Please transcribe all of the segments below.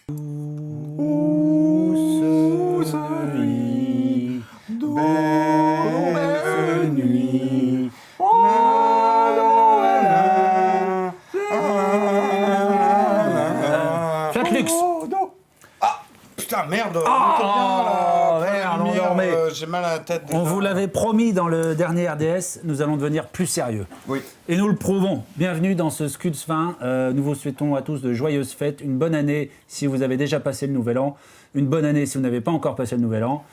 Douce nuit, belle nuit. Flatlux. Ah, putain, merde. Merde, on dormait. J'ai mal à la tête. On vous l'avait promis dans le dernier RDS, nous allons devenir plus sérieux. Oui. Et nous le prouvons. Bienvenue dans ce Scuds 20. Nous vous souhaitons à tous de joyeuses fêtes, une bonne année si vous avez déjà passé le Nouvel An, une bonne année si vous n'avez pas encore passé le Nouvel An.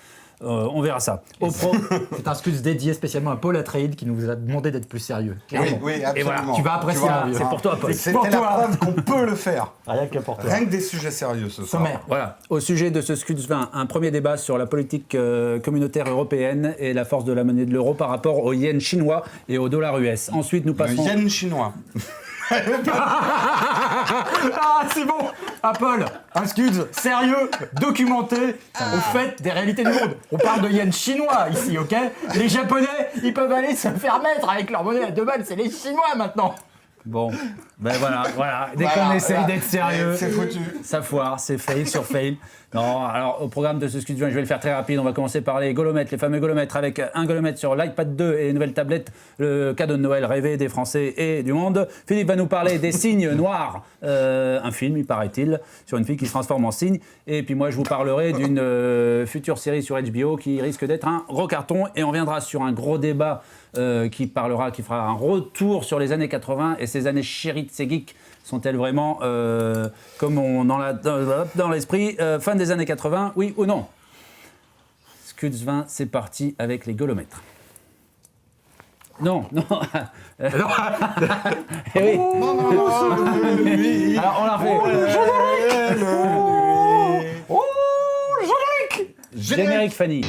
On verra ça. C'est un Scuds dédié spécialement à Paul Atreides qui nous a demandé d'être plus sérieux. Oui, oui, absolument. Et voilà, tu vas apprécier, mon vieux. C'est pour toi, Paul. C'était la preuve qu'on peut le faire. Rien que pour toi. Rien que des sujets sérieux ce soir. Sommaire. Voilà, au sujet de ce Scuds 20, un premier débat sur la politique communautaire européenne et la force de la monnaie de l'euro par rapport au yen chinois et au dollar US. Ensuite, nous Le passerons... yen chinois. Ah, c'est bon. Ah, Paul, un Scuds sérieux, documenté, au fait des réalités du monde. On parle de yen chinois ici, ok? Les Japonais, ils peuvent aller se faire mettre avec leur monnaie à 2 balles, c'est les Chinois maintenant. Bon, ben voilà. Dès qu'on essaye d'être sérieux, C'est foutu. ça foire, c'est fail sur fail. Non, alors au programme de ce Scuds 20, je vais le faire très rapide. On va commencer par les golomètres, les fameux golomètres, avec un golomètre sur l'iPad 2 et une nouvelle tablette, le cadeau de Noël rêvé des Français et du monde. Philippe va nous parler des Cygnes noirs, un film, il paraît-il, sur une fille qui se transforme en cygne. Et puis moi, je vous parlerai d'une future série sur HBO qui risque d'être un gros carton. Et on viendra sur un gros débat qui fera un retour sur les années 80 et ces années chéries de ces geeks. Sont-elles vraiment, comme on en a dans l'esprit, fin des années 80, oui ou non? Scuds 20, c'est parti avec les golomètres. Non. Eh oui. Alors, on la refait. Générique, Fanny.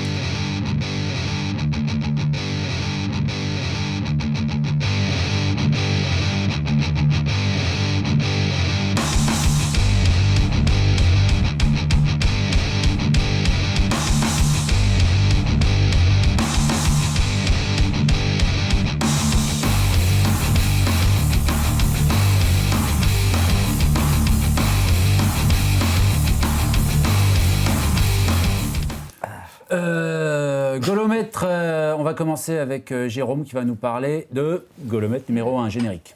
Golomètre, on va commencer avec Jérôme qui va nous parler de golomètre numéro 1, générique.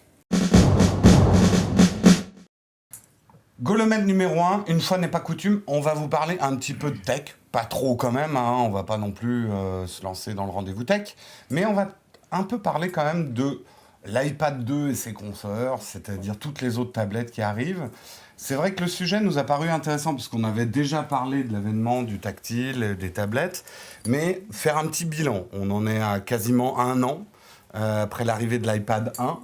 Golomètre numéro 1, une fois n'est pas coutume, on va vous parler un petit peu de tech. Pas trop quand même, hein, on va pas non plus se lancer dans le rendez-vous tech. Mais on va un peu parler quand même de l'iPad 2 et ses consorts, c'est-à-dire toutes les autres tablettes qui arrivent. C'est vrai que le sujet nous a paru intéressant parce qu'on avait déjà parlé de l'avènement du tactile, des tablettes, mais faire un petit bilan. On en est à quasiment 1 an après l'arrivée de l'iPad 1.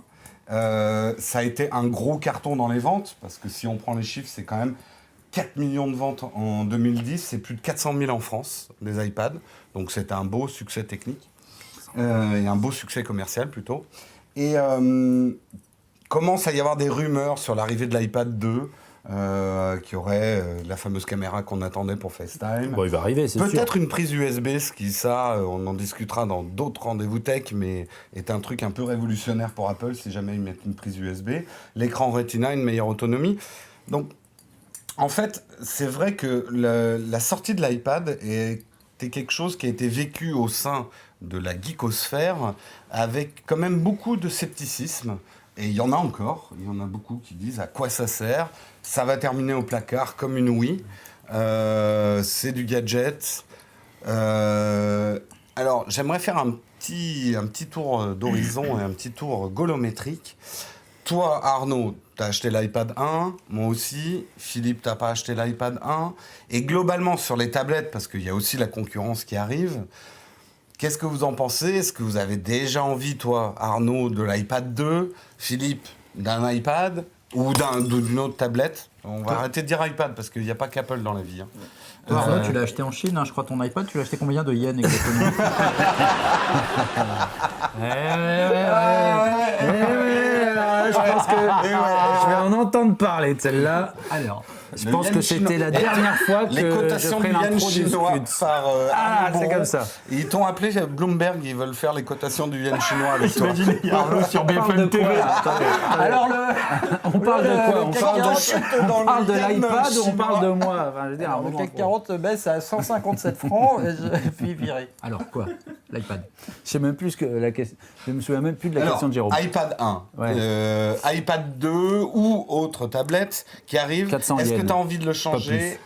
Ça a été un gros carton dans les ventes parce que si on prend les chiffres, c'est quand même 4 millions de ventes en 2010, c'est plus de 400 000 en France, des iPads. Donc c'est un beau succès technique et un beau succès commercial plutôt. Et commence à y avoir des rumeurs sur l'arrivée de l'iPad 2, qui aurait la fameuse caméra qu'on attendait pour FaceTime. Bon, il va arriver, c'est sûr. Peut-être une prise USB, ce qui, ça, on en discutera dans d'autres rendez-vous tech, mais est un truc un peu révolutionnaire pour Apple si jamais ils mettent une prise USB. L'écran Retina, une meilleure autonomie. Donc, en fait, c'est vrai que la sortie de l'iPad était quelque chose qui a été vécu au sein de la geekosphère avec quand même beaucoup de scepticisme. Et il y en a encore, il y en a beaucoup qui disent à quoi ça sert, ça va terminer au placard comme une Wii, c'est du gadget. Alors j'aimerais faire un petit tour d'horizon et un petit tour golométrique. Toi Arnaud, t'as acheté l'iPad 1, moi aussi, Philippe t'as pas acheté l'iPad 1, et globalement sur les tablettes, parce qu'il y a aussi la concurrence qui arrive, qu'est-ce que vous en pensez? Est-ce que vous avez déjà envie, toi, Arnaud, de l'iPad 2, Philippe, d'un iPad ou d'une autre tablette? On va arrêter de dire iPad parce qu'il n'y a pas qu'Apple dans la vie. Hein. Toi, Arnaud, tu l'as acheté en Chine, hein, je crois, ton iPad, tu l'as acheté combien de yens exactement? Je pense que je vais en entendre parler de celle-là. Alors, Je pense que c'était la dernière fois que les cotations je du ferai yen l'intro du chinois Scud. par Ah, Arnaud c'est Boron. comme ça. Ils t'ont appelé Bloomberg, ils veulent faire les cotations du yen chinois avec toi. Imaginez, il y a Arnaud sur On parle de BFM TV. quoi, là Attendez. Alors On parle de quoi On CAC parle 40 chute on dans parle de le yen l'iPad ou on chinois. parle de moi Enfin, je veux dire, à un le moment, CAC faut- 40 baisse à 157 francs et puis viré. Alors quoi? L'iPad. Je sais même plus ce que la question. Je me souviens même plus de la Alors, question de Jérôme. iPad 1, Ouais. iPad 2 ou autre tablette qui arrive. 400 Est-ce que yens. tu as envie de le changer?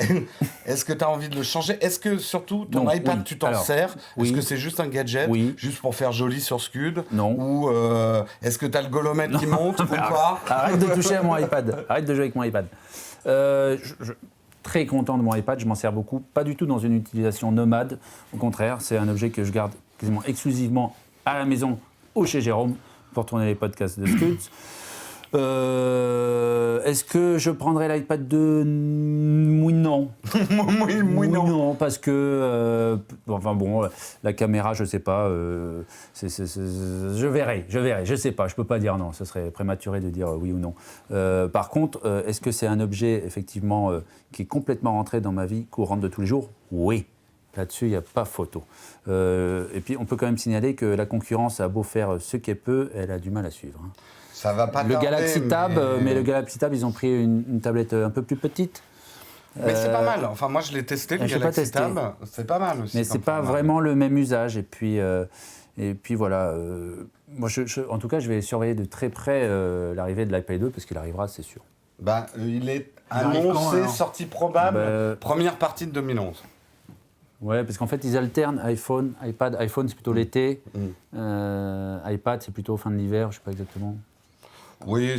Est-ce que tu as envie de le changer? Est-ce que surtout ton Non, iPad oui. tu t'en Alors, sers? oui. Est-ce que c'est juste un gadget? Oui. Juste pour faire joli sur Scud? Non. Ou est-ce que tu as le golomètre qui monte ou pas? Arrête de toucher à mon iPad. Arrête de jouer avec mon iPad. Très content de mon iPad, je m'en sers beaucoup. Pas du tout dans une utilisation nomade. Au contraire, c'est un objet que je garde quasiment exclusivement à la maison ou chez Jérôme pour tourner les podcasts de Scuds. Est-ce que je prendrai l'iPad 2? Oui, non. Oui, non. Parce que, enfin bon, la caméra, je sais pas. Je verrai. Je sais pas. Je peux pas dire non. Ce serait prématuré de dire oui ou non. Par contre, est-ce que c'est un objet effectivement qui est complètement rentré dans ma vie courante de tous les jours? Oui. Là-dessus, il n'y a pas photo. Et puis, on peut quand même signaler que la concurrence a beau faire ce qu'elle peut, elle a du mal à suivre. Hein. Ça va pas Le tarder, Galaxy Tab, mais le Galaxy Tab, ils ont pris une tablette un peu plus petite. Mais c'est pas mal. Enfin, moi, je l'ai testé, le je l'ai pas Galaxy testé. Tab. C'est pas mal aussi. Mais c'est comme pas format. vraiment le même usage. Et puis voilà. Moi, en tout cas, je vais surveiller de très près l'arrivée de l'iPad 2 parce qu'il arrivera, c'est sûr. Bah, il est arrive quand, annoncé, alors sortie probable, Bah, première partie de 2011. Ouais, parce qu'en fait, ils alternent iPhone, iPad. iPhone, c'est plutôt l'été. iPad, c'est plutôt fin de l'hiver, je sais pas exactement. Oui,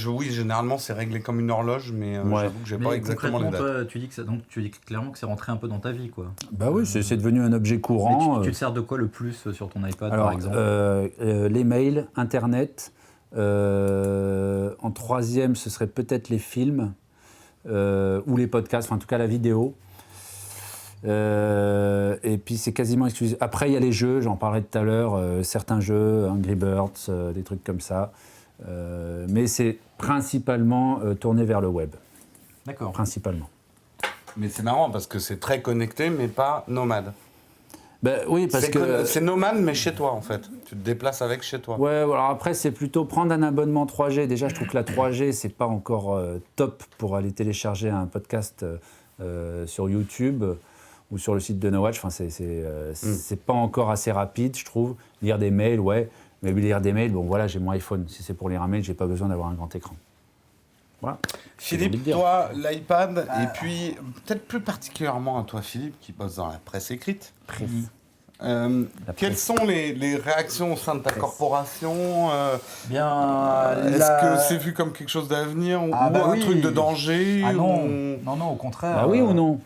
oui, généralement, c'est réglé comme une horloge, mais Ouais. j'avoue que j'ai pas exactement les dates. Toi, tu dis clairement que c'est rentré un peu dans ta vie, quoi. Bah oui, c'est devenu un objet Mais courant. tu te sers de quoi le plus sur ton iPad, Alors, par exemple les mails, Internet. En troisième, ce serait peut-être les films ou les podcasts, enfin en tout cas la vidéo. Et puis c'est quasiment exclusif. Après, il y a les jeux, j'en parlais tout à l'heure, certains jeux, Angry Birds, des trucs comme ça. Mais c'est principalement tourné vers le web. D'accord. Principalement. Mais c'est marrant parce que c'est très connecté, mais pas nomade. Ben, oui, parce que. C'est nomade, mais chez toi, en fait. Tu te déplaces avec chez toi. Ouais, alors après, c'est plutôt prendre un abonnement 3G. Déjà, je trouve que la 3G, c'est pas encore top pour aller télécharger un podcast sur YouTube ou sur le site de No Watch. Enfin, c'est pas encore assez rapide, je trouve. Lire des mails, ouais. Mais lire des mails, bon, voilà, j'ai mon iPhone. Si c'est pour lire un mail, j'ai pas besoin d'avoir un grand écran. Voilà. J'ai envie de Philippe, dire. toi, l'iPad, et puis peut-être plus particulièrement à toi, Philippe, qui bosse dans la presse écrite. Quelles sont les réactions au sein de ta corporation Bien. Est-ce que c'est vu comme quelque chose d'avenir ou Ah bah un oui. truc de danger Ah non, ou- non, au contraire. Bah oui ou non?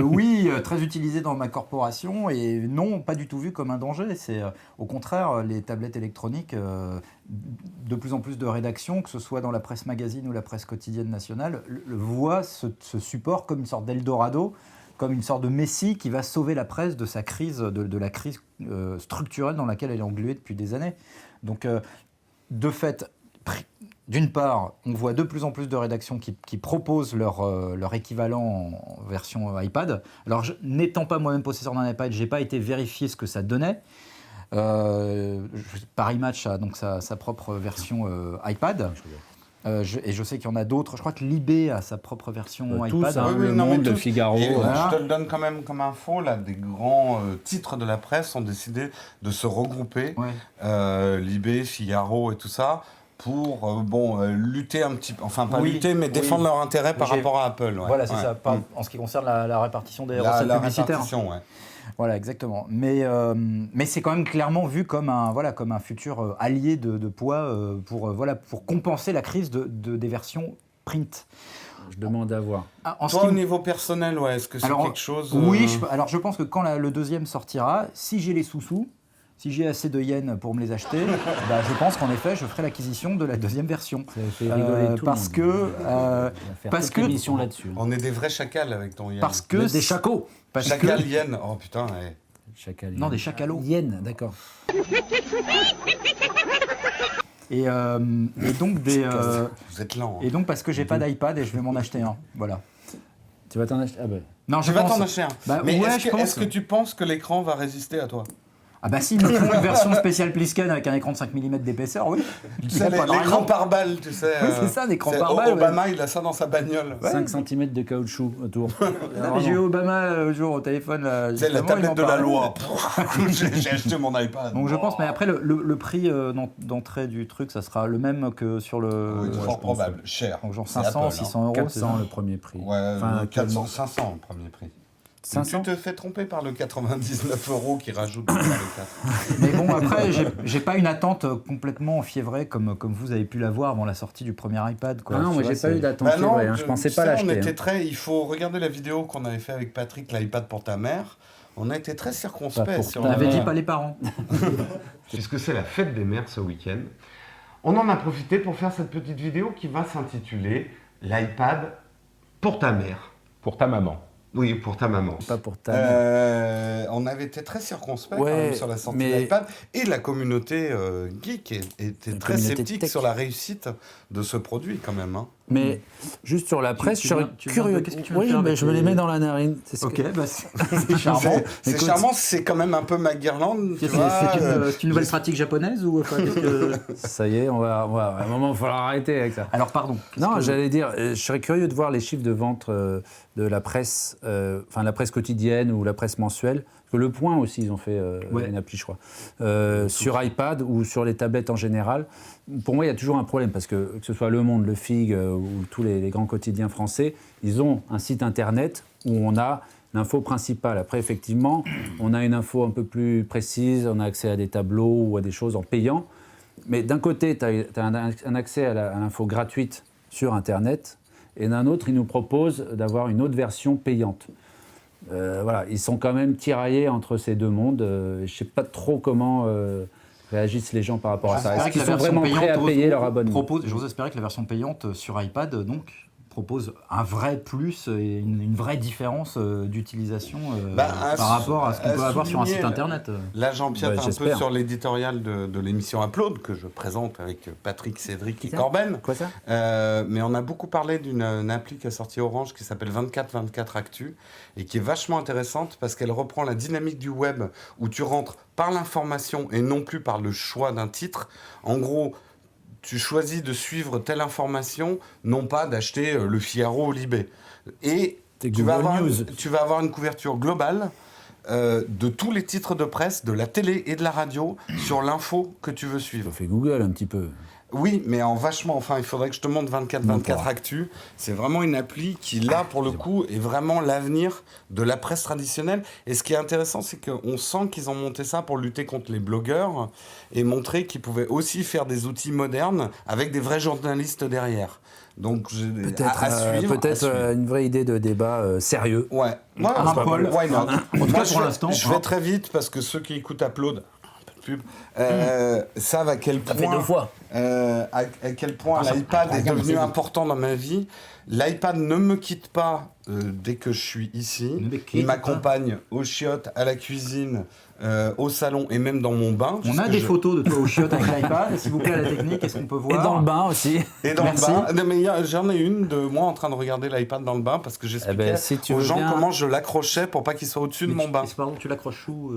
Oui, très utilisé dans ma corporation et non, pas du tout vu comme un danger. C'est au contraire les tablettes électroniques, de plus en plus de rédactions, que ce soit dans la presse magazine ou la presse quotidienne nationale, voient ce support comme une sorte d'Eldorado, comme une sorte de messie qui va sauver la presse de sa crise, de la crise structurelle dans laquelle elle est engluée depuis des années. Donc, de fait, d'une part, on voit de plus en plus de rédactions qui proposent leur équivalent en version iPad. Alors, n'étant pas moi-même possesseur d'un iPad, je n'ai pas été vérifier ce que ça donnait. Paris Match a donc sa propre version iPad. Et je sais qu'il y en a d'autres. Je crois que Libé a sa propre version Tous, iPad. hein, Oui, Le non, mais Monde, Le tous. Figaro. Et voilà. je te le donne quand même comme info, là, des grands titres de la presse ont décidé de se regrouper, Ouais. Libé, Figaro et tout ça, pour lutter un petit peu, enfin pas Oui, lutter, mais oui. défendre leur intérêt par J'ai- rapport à Apple. Ouais. Voilà, c'est Ouais. ça. En ce qui concerne la répartition des La, recettes la publicitaires. répartition, ouais. Voilà, exactement. Mais c'est quand même clairement vu comme un futur allié de poids pour compenser la crise des versions print. Je demande à voir. En ce Toi, qui au me- niveau personnel, ouais, est-ce que c'est Alors, quelque chose... Oui, alors je pense que quand le deuxième sortira, si j'ai les sous-sous, si j'ai assez de yens pour me les acheter, bah, je pense qu'en effet, je ferai l'acquisition de la deuxième version. Ça fait rigoler tout le Parce monde. que... On va faire parce toute que- l'émission là-dessus. On est des vrais chacals avec ton yen. Parce que... Des chacos. parce Chacal que- yen, oh putain, ouais. Chacal. Non, des chacalots. Yen, d'accord. Et donc Vous êtes lent. Hein. et donc parce que j'ai pas d'iPad et je vais m'en acheter un. Voilà. Tu vas t'en acheter? Ah ben. Non, Tu vas t'en acheter un. Bah, Mais ouais, est-ce que tu penses que l'écran va résister à toi? Ah bah si, ils me font une version spéciale Plisken avec un écran de 5 mm d'épaisseur, oui. Tu sais, l'écran par balle, tu sais. Oui, c'est ça, l'écran par balle. Obama, il a ça dans sa bagnole. 5 cm de caoutchouc autour. Non, mais j'ai eu Obama l'autre jour au téléphone. Là, Tu sais, la justement, ils tablette m'en de la parlaient. loi. J'ai acheté mon iPad. Donc je pense, mais après le prix d'entrée du truc, ça sera le même que sur le. Oui, fort probable. Cher. Donc genre C'est 500, Apple, hein. 600 euros. 400 le premier prix. Ouais, Enfin, 400, 500 le premier prix. 500. Tu te fais tromper par le 99 € qui rajoute dans le 4. Mais bon, après, j'ai pas une attente complètement enfiévrée comme vous avez pu l'avoir avant la sortie du premier iPad. Quoi. Ah non, Tu moi vois, j'ai pas c'est- eu d'attente. Bah non, Je pensais tu pas sais, l'acheter. On était hein. très. Il faut regarder la vidéo qu'on avait fait avec Patrick, l'iPad pour ta mère. On a été très Pas circonspect. pour sur ta On avait le- dit pas les parents. Puisque c'est la fête des mères ce week-end, on en a profité pour faire cette petite vidéo qui va s'intituler l'iPad pour ta mère. Pour ta maman. Oui, pour ta maman. Pas pour ta mère. On avait été très circonspect Ouais, quand même sur la sortie mais- de l'iPad et la communauté geek était La très communauté sceptique tech. sur la réussite de ce produit quand même. Hein. Mais juste sur la presse, tu je serais viens- tu viens curieux. de- qu'est-ce que tu veux Oui, faire mais avec je me les les- mets dans la narine. C'est ce Ok, que- bah c'est charmant. C'est Écoute- charmant, c'est quand même un peu ma guirlande. tu C'est vois, c'est une nouvelle pratique japonaise ou enfin, qu'est-ce que- Ça y est, à un moment, il va falloir arrêter avec ça. Alors pardon. Non, j'allais dire, je serais curieux de voir les chiffres de vente de la presse, enfin la presse quotidienne ou la presse mensuelle. Parce que Le Point aussi, ils ont fait Ouais. une appli, je crois, sur iPad ou sur les tablettes en général. Pour moi, il y a toujours un problème parce que ce soit Le Monde, Le Fig ou tous les grands quotidiens français, ils ont un site internet où on a l'info principale. Après, effectivement, on a une info un peu plus précise, on a accès à des tableaux ou à des choses en payant. Mais d'un côté, tu as un accès à l'info gratuite sur Internet, et d'un autre, ils nous proposent d'avoir une autre version payante. Voilà, ils sont quand même tiraillés entre ces deux mondes. Je ne sais pas trop comment réagissent les gens par rapport à ça. Est-ce qu'ils sont vraiment prêts à payer leur abonnement? J'ose espérer que la version payante sur iPad donc propose un vrai plus et une vraie différence d'utilisation par rapport à ce qu'on peut avoir sur un site internet. Là, Jean-Pierre, Ouais, un peu j'espère. sur l'éditorial de l'émission Upload que je présente avec Patrick, Cédric et ça Corben. Quoi ça? Mais on a beaucoup parlé d'une appli qui est sortie Orange qui s'appelle 24/24 Actu et qui est vachement intéressante parce qu'elle reprend la dynamique du web où tu rentres par l'information et non plus par le choix d'un titre. En gros, tu choisis de suivre telle information, non pas d'acheter Le Figaro ou Libé. Et C'est tu vas, Google News. tu vas avoir une couverture globale de tous les titres de presse, de la télé et de la radio sur l'info que tu veux suivre. Ça fait Google un petit peu. Oui, mais en vachement, enfin, il faudrait que je te montre 24/24 Actu. C'est vraiment une appli qui, là, pour le coup, est vraiment l'avenir de la presse traditionnelle. Et ce qui est intéressant, c'est qu'on sent qu'ils ont monté ça pour lutter contre les blogueurs et montrer qu'ils pouvaient aussi faire des outils modernes avec des vrais journalistes derrière. Donc, Peut-être à suivre. une vraie idée de débat sérieux. Ouais. Un Paul. Why not? En tout cas, Moi, pour l'instant, je vais très vite parce que ceux qui écoutent Upload, un peu de pub, savent à quel Ça fait point, 2 fois. à quel point l'iPad est devenu important dans ma vie. L'iPad ne me quitte pas dès que je suis ici. Ne me quitte Il pas. m'accompagne aux chiottes, à la cuisine, au salon et même dans mon bain. On a puisque des je- photos de toi au chiottes avec l'iPad. S'il vous plaît, à la technique, est-ce qu'on peut Et voir dans le bain aussi. Et dans Merci. le bain. Non, mais j'en ai une de moi en train de regarder l'iPad dans le bain parce que j'expliquais Eh ben, si tu aux veux gens bien- comment je l'accrochais pour pas qu'il soit au-dessus de mon bain. Pardon, tu l'accroches où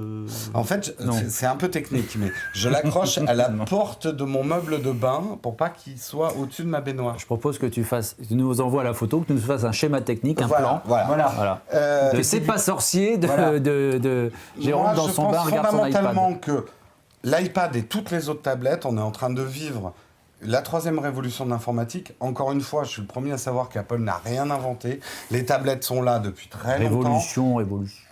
En fait, Non. c'est un peu technique, mais je l'accroche à la porte de mon meuble de bain pour pas qu'il soit au-dessus de ma baignoire. Je propose que tu nous envoies la photo, que tu nous fasses un schéma technique, un plan. Voilà. Voilà. Euh, C'est pas sorcier de, Voilà. de Jérôme moi, dans je son pense bain, regarde son fondamentalement iPad. que l'iPad et toutes les autres tablettes, on est en train de vivre la troisième révolution de l'informatique. Encore une fois, je suis le premier à savoir qu'Apple n'a rien inventé. Les tablettes sont là depuis très longtemps. Révolution.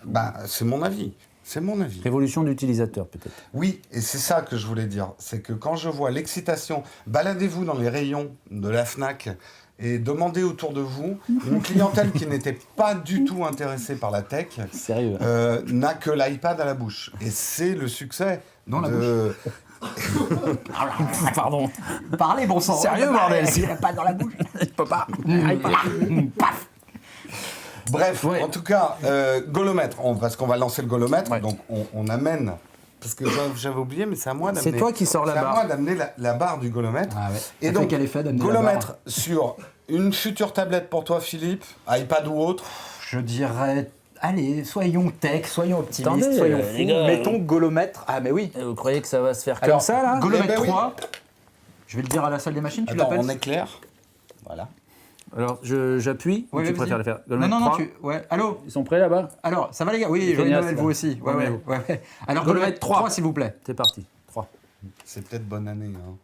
Bah, c'est mon avis. C'est mon avis. Révolution d'utilisateur, peut-être. Oui, et c'est ça que je voulais dire. C'est que quand je vois l'excitation, baladez-vous dans les rayons de la FNAC et demandez autour de vous, une clientèle qui n'était pas du tout intéressée par la tech Sérieux. n'a que l'iPad à la bouche. Et c'est le succès. Dans la Pardon. Parlez, bon sang. Sérieux, bordel. Pas dans la bouche. Je peux pas. Paf. Bref, Ouais. en tout cas, golomètre, parce qu'on va lancer le golomètre, Ouais. donc on amène parce que j'avais oublié, mais c'est à moi d'amener. C'est toi qui sors la C'est à barre. moi d'amener la barre du golomètre. Ah ouais. Et Ça donc, fait quel effet d'amener la golomètre sur une future tablette pour toi, Philippe, iPad ou autre. Je dirais, allez, soyons tech, soyons optimistes, Attendez, soyons les fous. gars. Mettons golomètre. Ah mais oui. Et vous croyez que ça va se faire Alors, comme ça, là golomètre Eh ben oui. 3. Je vais le dire à la salle des machines, tu Attends, l'appelles on éclaire. Voilà. Alors, j'appuie ou Ouais, tu vas-y. préfères le faire Non, non, non, 3. Ouais, allô. Ils sont prêts là-bas Alors, ça va les gars? Oui, C'est joyeux génial, Noël, ça. vous aussi. Ouais, Ouais, ouais, ouais. Alors, Golomètre 3. s'il vous plaît. C'est parti. 3. C'est peut-être bonne année. Hein.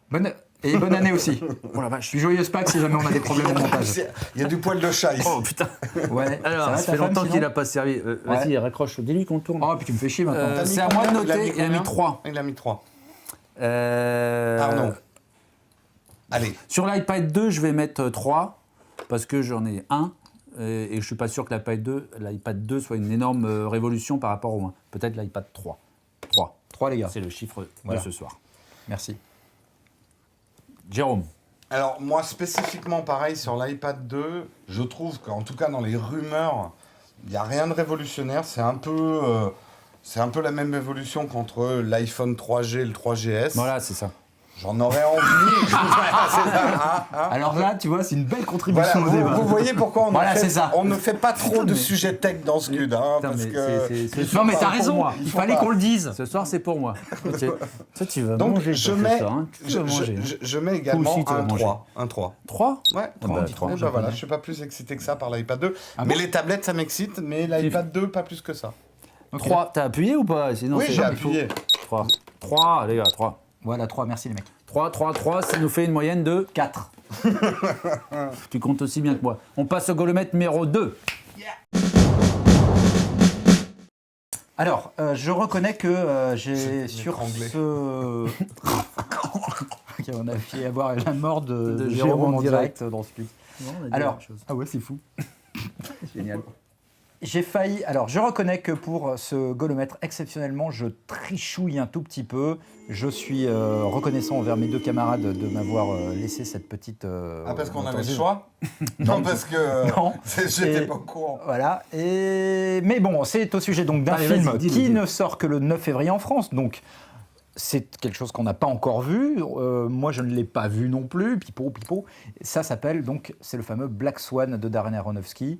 Bonne année aussi. Oh la vache. Puis joyeuse Pâques si jamais on a des problèmes au montage. Il y a du poil de chat ici. Oh putain. Ouais. Alors, va, ça ta fait femme, longtemps sinon qu'il n'a pas servi. Vas-y, raccroche. Dis-lui qu'on tourne. Oh, puis tu me fais chier maintenant. T'as mis c'est à moi de combien? noter. Il a mis combien 3. Il a mis 3. Pardon. Allez. Sur l'iPad 2, je vais mettre 3 parce que j'en ai un et je ne suis pas sûr que l'iPad 2 soit une énorme révolution par rapport au 1. Peut-être l'iPad 3. 3. 3 les gars. C'est le chiffre Voilà. de ce soir. Merci. Jérôme. Alors moi spécifiquement pareil sur l'iPad 2, je trouve qu'en tout cas dans les rumeurs, il n'y a rien de révolutionnaire. C'est un peu la même évolution qu'entre l'iPhone 3G et le 3GS. Voilà, c'est ça. J'en aurais envie. C'est ça, hein. Alors là, tu vois, c'est une belle Voilà, contribution au débat. vous voyez pourquoi Voilà, c'est ça. on ne fait pas trop de sujets tech dans ce cul, hein, Putain, parce mais que... Non mais t'as pour raison, moi. il fallait qu'on le dise. Ce soir, c'est pour moi. Toi, tu vas Donc manger. je toi, mets, ce soir, hein. Tu vas manger. je mets également aussi, tu vas un manger. 3. Un 3. 3 Ouais, bah, 3. trois, Et je bah voilà, connais. je suis pas plus excité que ça par l'iPad 2. Ah mais bon les tablettes, ça m'excite, mais l'iPad 2, pas plus que ça. Ok. 3, t'as appuyé ou pas? Sinon, Oui, c'est j'ai genre, il faut- appuyé. 3. 3, les gars, 3. Voilà, 3, merci les mecs. 3, ça nous fait une moyenne de 4. Tu comptes aussi bien que moi. On passe au golomètre numéro 2. Alors, je reconnais que j'ai sur étranglé. ce... Ok, on a fait avoir la mort de De Jérôme Jérôme en en direct dans ce clip. Alors, ah ouais, c'est fou. Génial. J'ai failli. Alors, je reconnais que pour ce golomètre, exceptionnellement, je trichouille un tout petit peu. Je suis reconnaissant envers mes deux camarades de m'avoir laissé cette petite. Parce qu'on avait le tentative. choix. Non, parce que Non. j'étais Et- pas au courant. Voilà. Mais bon, c'est au sujet donc d'un Allez, film vas-y, dis-le, qui dis-le. ne sort que le 9 février en France. Donc, c'est quelque chose qu'on n'a pas encore vu. Moi, je ne l'ai pas vu non plus. Pipo. Ça s'appelle donc, c'est le fameux Black Swan de Darren Aronofsky.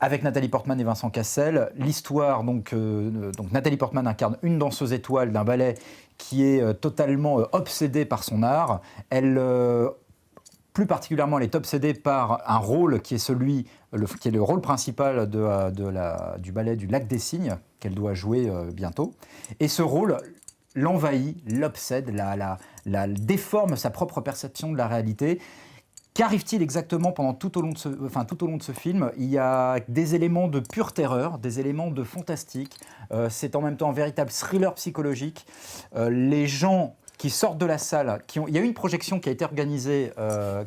Avec Nathalie Portman et Vincent Cassel. L'histoire, donc Nathalie Portman incarne une danseuse étoile d'un ballet qui est totalement obsédée par son art. Elle, plus particulièrement, elle est obsédée par un rôle qui est qui est le rôle principal du ballet du Lac des Cygnes, qu'elle doit jouer bientôt. Et ce rôle l'envahit, l'obsède, la déforme sa propre perception de la réalité. Qu'arrive-t-il exactement tout au long de ce film? Il y a des éléments de pure terreur, des éléments de fantastique. C'est en même temps un véritable thriller psychologique. Les gens qui sortent de la salle, il y a eu une projection qui a été organisée.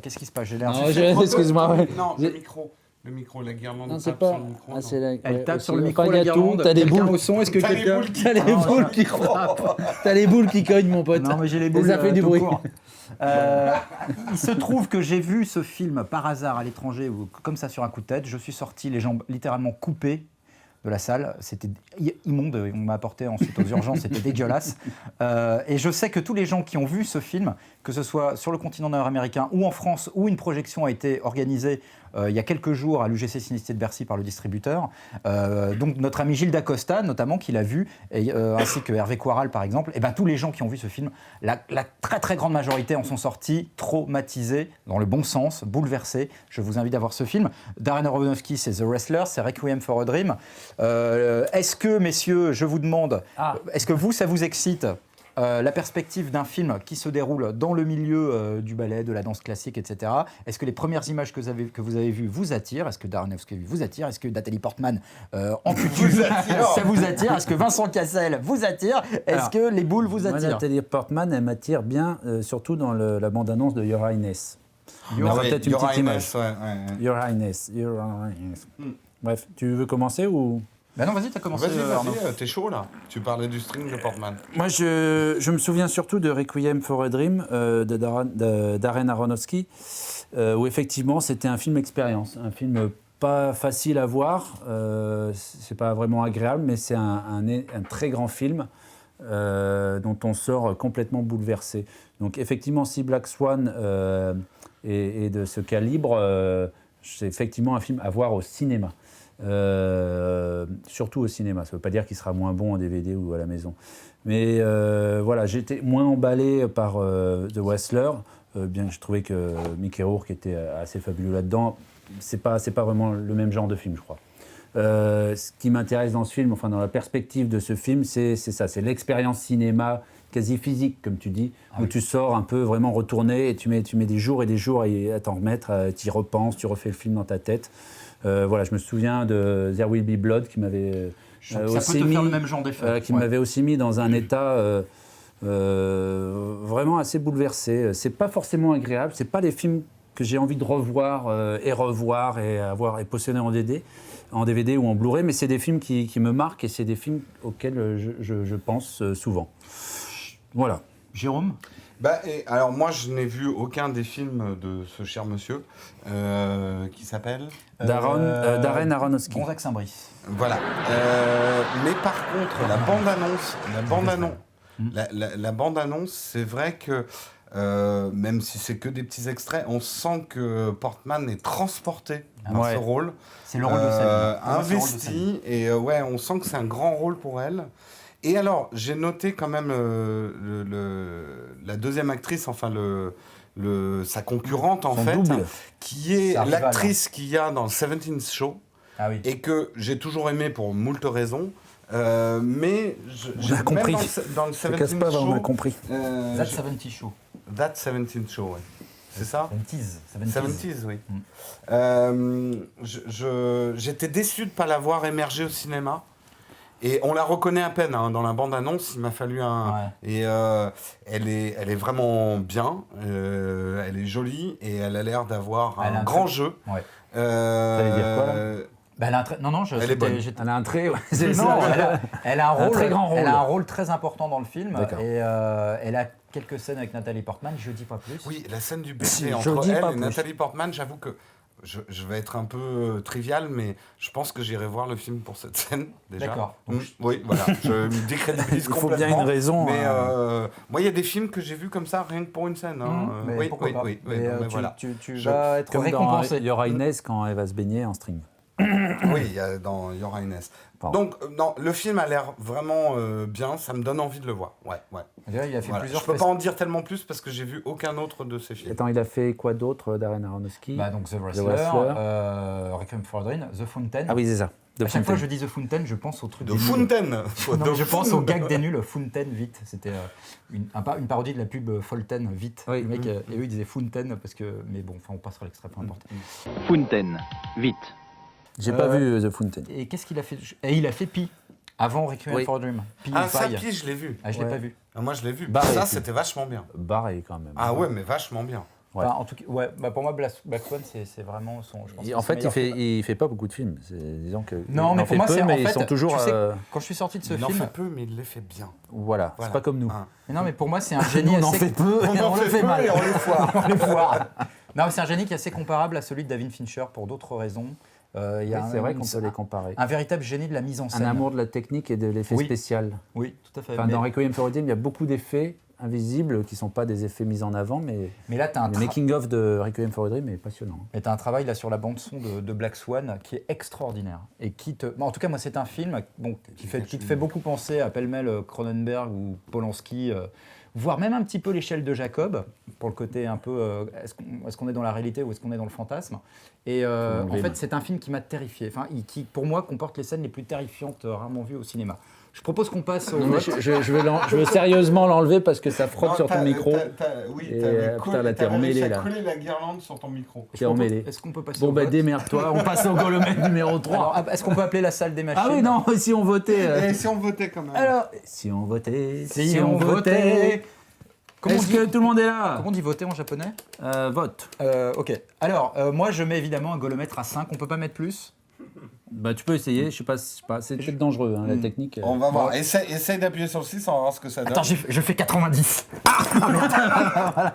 Qu'est-ce qui se passe? J'ai l'air. Excuse-moi. ouais. Non, J'ai- le micro, la guirlande. Non, tape c'est sur pas. le micro, Ah, non. c'est la- Elle ouais, tape aussi, sur le le micro, la gâteau, guirlande. t'as des Quelqu'un boules. au son, est-ce que T'as les quelqu'un... boules qui T'as les Non, boules qui frappent. T'as les boules qui cognent, mon pote. Non, mais j'ai les boules. Ça fait du tout bruit. court. Il se trouve que j'ai vu ce film par hasard à l'étranger, ou comme ça sur un coup de tête. Je suis sorti les jambes littéralement coupées de la salle. C'était immonde. On m'a apporté ensuite aux urgences. C'était dégueulasse. Et je sais que tous les gens qui ont vu ce film, que ce soit sur le continent nord-américain ou en France, où une projection a été organisée il y a quelques jours à l'UGC Cinécité de Bercy par le distributeur, donc notre ami Gilles Dacosta notamment qui l'a vu, ainsi que Hervé Coiral par exemple, et ben tous les gens qui ont vu ce film, la très très grande majorité en sont sortis traumatisés, dans le bon sens, bouleversés. Je vous invite à voir ce film. Darren Aronofsky, c'est The Wrestler, c'est Requiem for a Dream. Est-ce que, messieurs, je vous demande, est-ce que vous, ça vous excite la perspective d'un film qui se déroule dans le milieu du ballet, de la danse classique, etc. Est-ce que les premières images que vous avez vues vous attirent? Est-ce que Darren Aronofsky vous attire? Est-ce que Nathalie Portman en culture, ça vous attire? Est-ce que Vincent Cassel vous attire? Est-ce Alors, que les boules vous Moi, attirent? Nathalie Portman, elle m'attire bien, surtout dans la bande-annonce de Your Highness. On Ah aura oui, peut-être une Your petite image. Highness, ouais. Your Highness, Your Highness. Bref, tu veux commencer ou... Ben non, vas-y, t'as commencé, Arnaud. Vas-y, t'es chaud là. Tu parlais du string de Portman. Moi, je me souviens surtout de Requiem for a Dream de Darren Aronofsky, où effectivement, c'était un film expérience, un film pas facile à voir, c'est pas vraiment agréable, mais c'est un très grand film dont on sort complètement bouleversé. Donc effectivement, si Black Swan est de ce calibre, c'est effectivement un film à voir au cinéma. Surtout au cinéma, ça ne veut pas dire qu'il sera moins bon en DVD ou à la maison. Mais voilà, j'étais moins emballé par The Wrestler, bien que je trouvais que Mickey Rourke était assez fabuleux là-dedans. C'est pas vraiment le même genre de film, je crois. Ce qui m'intéresse dans ce film, enfin dans la perspective de ce film, c'est ça, c'est l'expérience cinéma quasi physique, comme tu dis, où tu sors un peu vraiment retourné et tu mets des jours et des jours à t'en remettre, tu y repenses, tu refais le film dans ta tête. Voilà, je me souviens de There Will Be Blood qui m'avait Ça peut te faire le même genre d'effet. qui m'avait aussi mis dans un état vraiment assez bouleversé. C'est pas forcément agréable, c'est pas les films que j'ai envie de revoir et posséder en DVD ou en Blu-ray, mais c'est des films qui me marquent et c'est des films auxquels je pense souvent. Voilà. Jérôme ? Alors moi, je n'ai vu aucun des films de ce cher monsieur qui s'appelle Darren Aronofsky. Gonzague Saint-Brice. Voilà. Mais par contre, la bande-annonce, c'est vrai que même si c'est que des petits extraits, on sent que Portman est transporté par ce rôle. C'est le rôle de sa vie. Investi, et on sent que c'est un grand rôle pour elle. Et alors, j'ai noté quand même la deuxième actrice, enfin sa concurrente en Son fait, double. qui est Sa rivale. l'actrice qu'il y a dans le 17th Show, Ah oui. et que j'ai toujours aimé pour moult raisons. Mais On a compris. Dans le Ne casse 17th pas, Show, on a compris. That 70 Show. That 17th Show, ouais. C'est ça 70s, oui. J'étais déçu de ne pas la voir émerger au cinéma. Et on la reconnaît à peine dans la bande-annonce. Il m'a fallu un. Ouais. Et elle est vraiment bien. Elle est jolie et elle a l'air d'avoir Elle a un un grand très- jeu. Ouais. allait dire quoi, là Elle a un non, Elle est bonne. Elle a un trait, ouais, c'est Non, ça. elle a un rôle, très grand rôle. Elle a un rôle très important dans le film. D'accord. Et elle a quelques scènes avec Nathalie Portman. Je dis pas plus. Oui, la scène du Si, baiser je entre dis elle pas et plus. Nathalie Portman, j'avoue que je vais être un peu trivial, mais je pense que j'irai voir le film pour cette scène, déjà. D'accord. Oui, voilà, je me décrédibilise Il faut bien complètement. une raison, Mais hein. moi, il y a des films que j'ai vus comme ça, rien que pour une scène. Hein. Mais Oui, pourquoi oui, pas. oui, Mais, non, mais tu, voilà. tu Je- vas être Comme dans récompensé. Il y aura Inès quand elle va se baigner en string. Oui, il y aura Inès. Pardon. Donc, non, le film a l'air vraiment bien, ça me donne envie de le voir. Ouais. D'ailleurs, il a fait Voilà. plusieurs Je peux pas en dire tellement plus parce que j'ai vu aucun autre de ces films. Attends, il a fait quoi d'autre, Darren Aronofsky Donc The Wrestler, Wrestler. Requiem for a Dream, The Fountain. Ah oui, c'est ça. À chaque fois que je dis The Fountain, je pense au truc De des nuls. Fontaine. Non, je pense au gag des nuls, Fountain, vite. C'était une parodie de la pub Folten, vite. Oui. Le mec, et eux, ils disaient Fountain parce que. Mais bon, enfin, on passera l'extrait, peu importe. Fountain, vite. J'ai pas vu The Fountain. Et qu'est-ce qu'il a fait Et il a fait Pi, avant Requiem Oui. for a Dream. Pi Ah, ou ça, Paille. puis je l'ai vu. Ah, je l'ai Ouais. pas vu. Ah, moi, je l'ai vu. Bah, ça, et c'était vachement bien. Barré quand même. Ah ouais, mais vachement bien. Ouais. Enfin, en tout cas, ouais, pour moi, Black Swan, c'est vraiment son. Je pense que En c'est fait, le meilleur film. il fait pas beaucoup de films. Disons que Non, il mais en pour fait moi, peu, c'est en mais fait. ils sont toujours. Tu sais, quand je suis sorti de ce Il en film. fait peu, mais il les fait bien. Voilà, Voilà. c'est pas comme nous. Hein. Mais non, mais pour moi, c'est un génie. Nous, on en assez- fait peu et on le fait mal. et on les foire. On les foire. Non, mais c'est un génie qui est assez comparable à celui de David Fincher pour d'autres raisons. Il y a Oui, c'est vrai un- qu'on peut les comparer. Un véritable génie de la mise en scène. Un amour de la technique et de l'effet Oui. spécial. Oui, tout à fait. Enfin, dans Requiem for a Dream, il y a beaucoup d'effets invisibles qui ne sont pas des effets mis en avant, mais mais là, tu as le making-of de Requiem for a Dream est passionnant. un travail là, sur la bande-son de Black Swan qui est extraordinaire. Et qui te... bon, en tout cas, moi, c'est un film qui te fait beaucoup penser à pêle-mêle Cronenberg ou Polanski, voire même un petit peu l'échelle de Jacob, pour le côté un peu est-ce qu'on est dans la réalité ou est-ce qu'on est dans le fantasme. Et en fait, c'est un film qui m'a terrifié, qui, pour moi, comporte les scènes les plus terrifiantes rarement vues au cinéma. Je propose qu'on passe au Non, mais vote. je veux sérieusement l'enlever parce que ça frotte Non, sur ton t'as- micro. Oui, Et, t'avais putain, là, t'es réussi emmêlé, à là. coller la guirlande sur ton micro. T'es emmêlé. Est-ce qu'on peut passer Bon, au bah vote démerde-toi, on passe au golomètre numéro 3. Alors, est-ce qu'on peut appeler la salle des machines? Ah oui, non, si on votait. Et si on votait quand même Alors, Si on votait. si on votait. Comment on Est-ce dit- que tout le monde est là Comment on dit voter en japonais? Vote. Ok. Alors, moi, je mets évidemment un golomètre à 5. On peut pas mettre plus? Bah, tu peux essayer, je sais pas, c'est peut-être dangereux, hein, la technique. On va voir. Essaye d'appuyer sur le 6, on va voir ce que ça donne. Attends, je fais 90. Ah, merde. Voilà.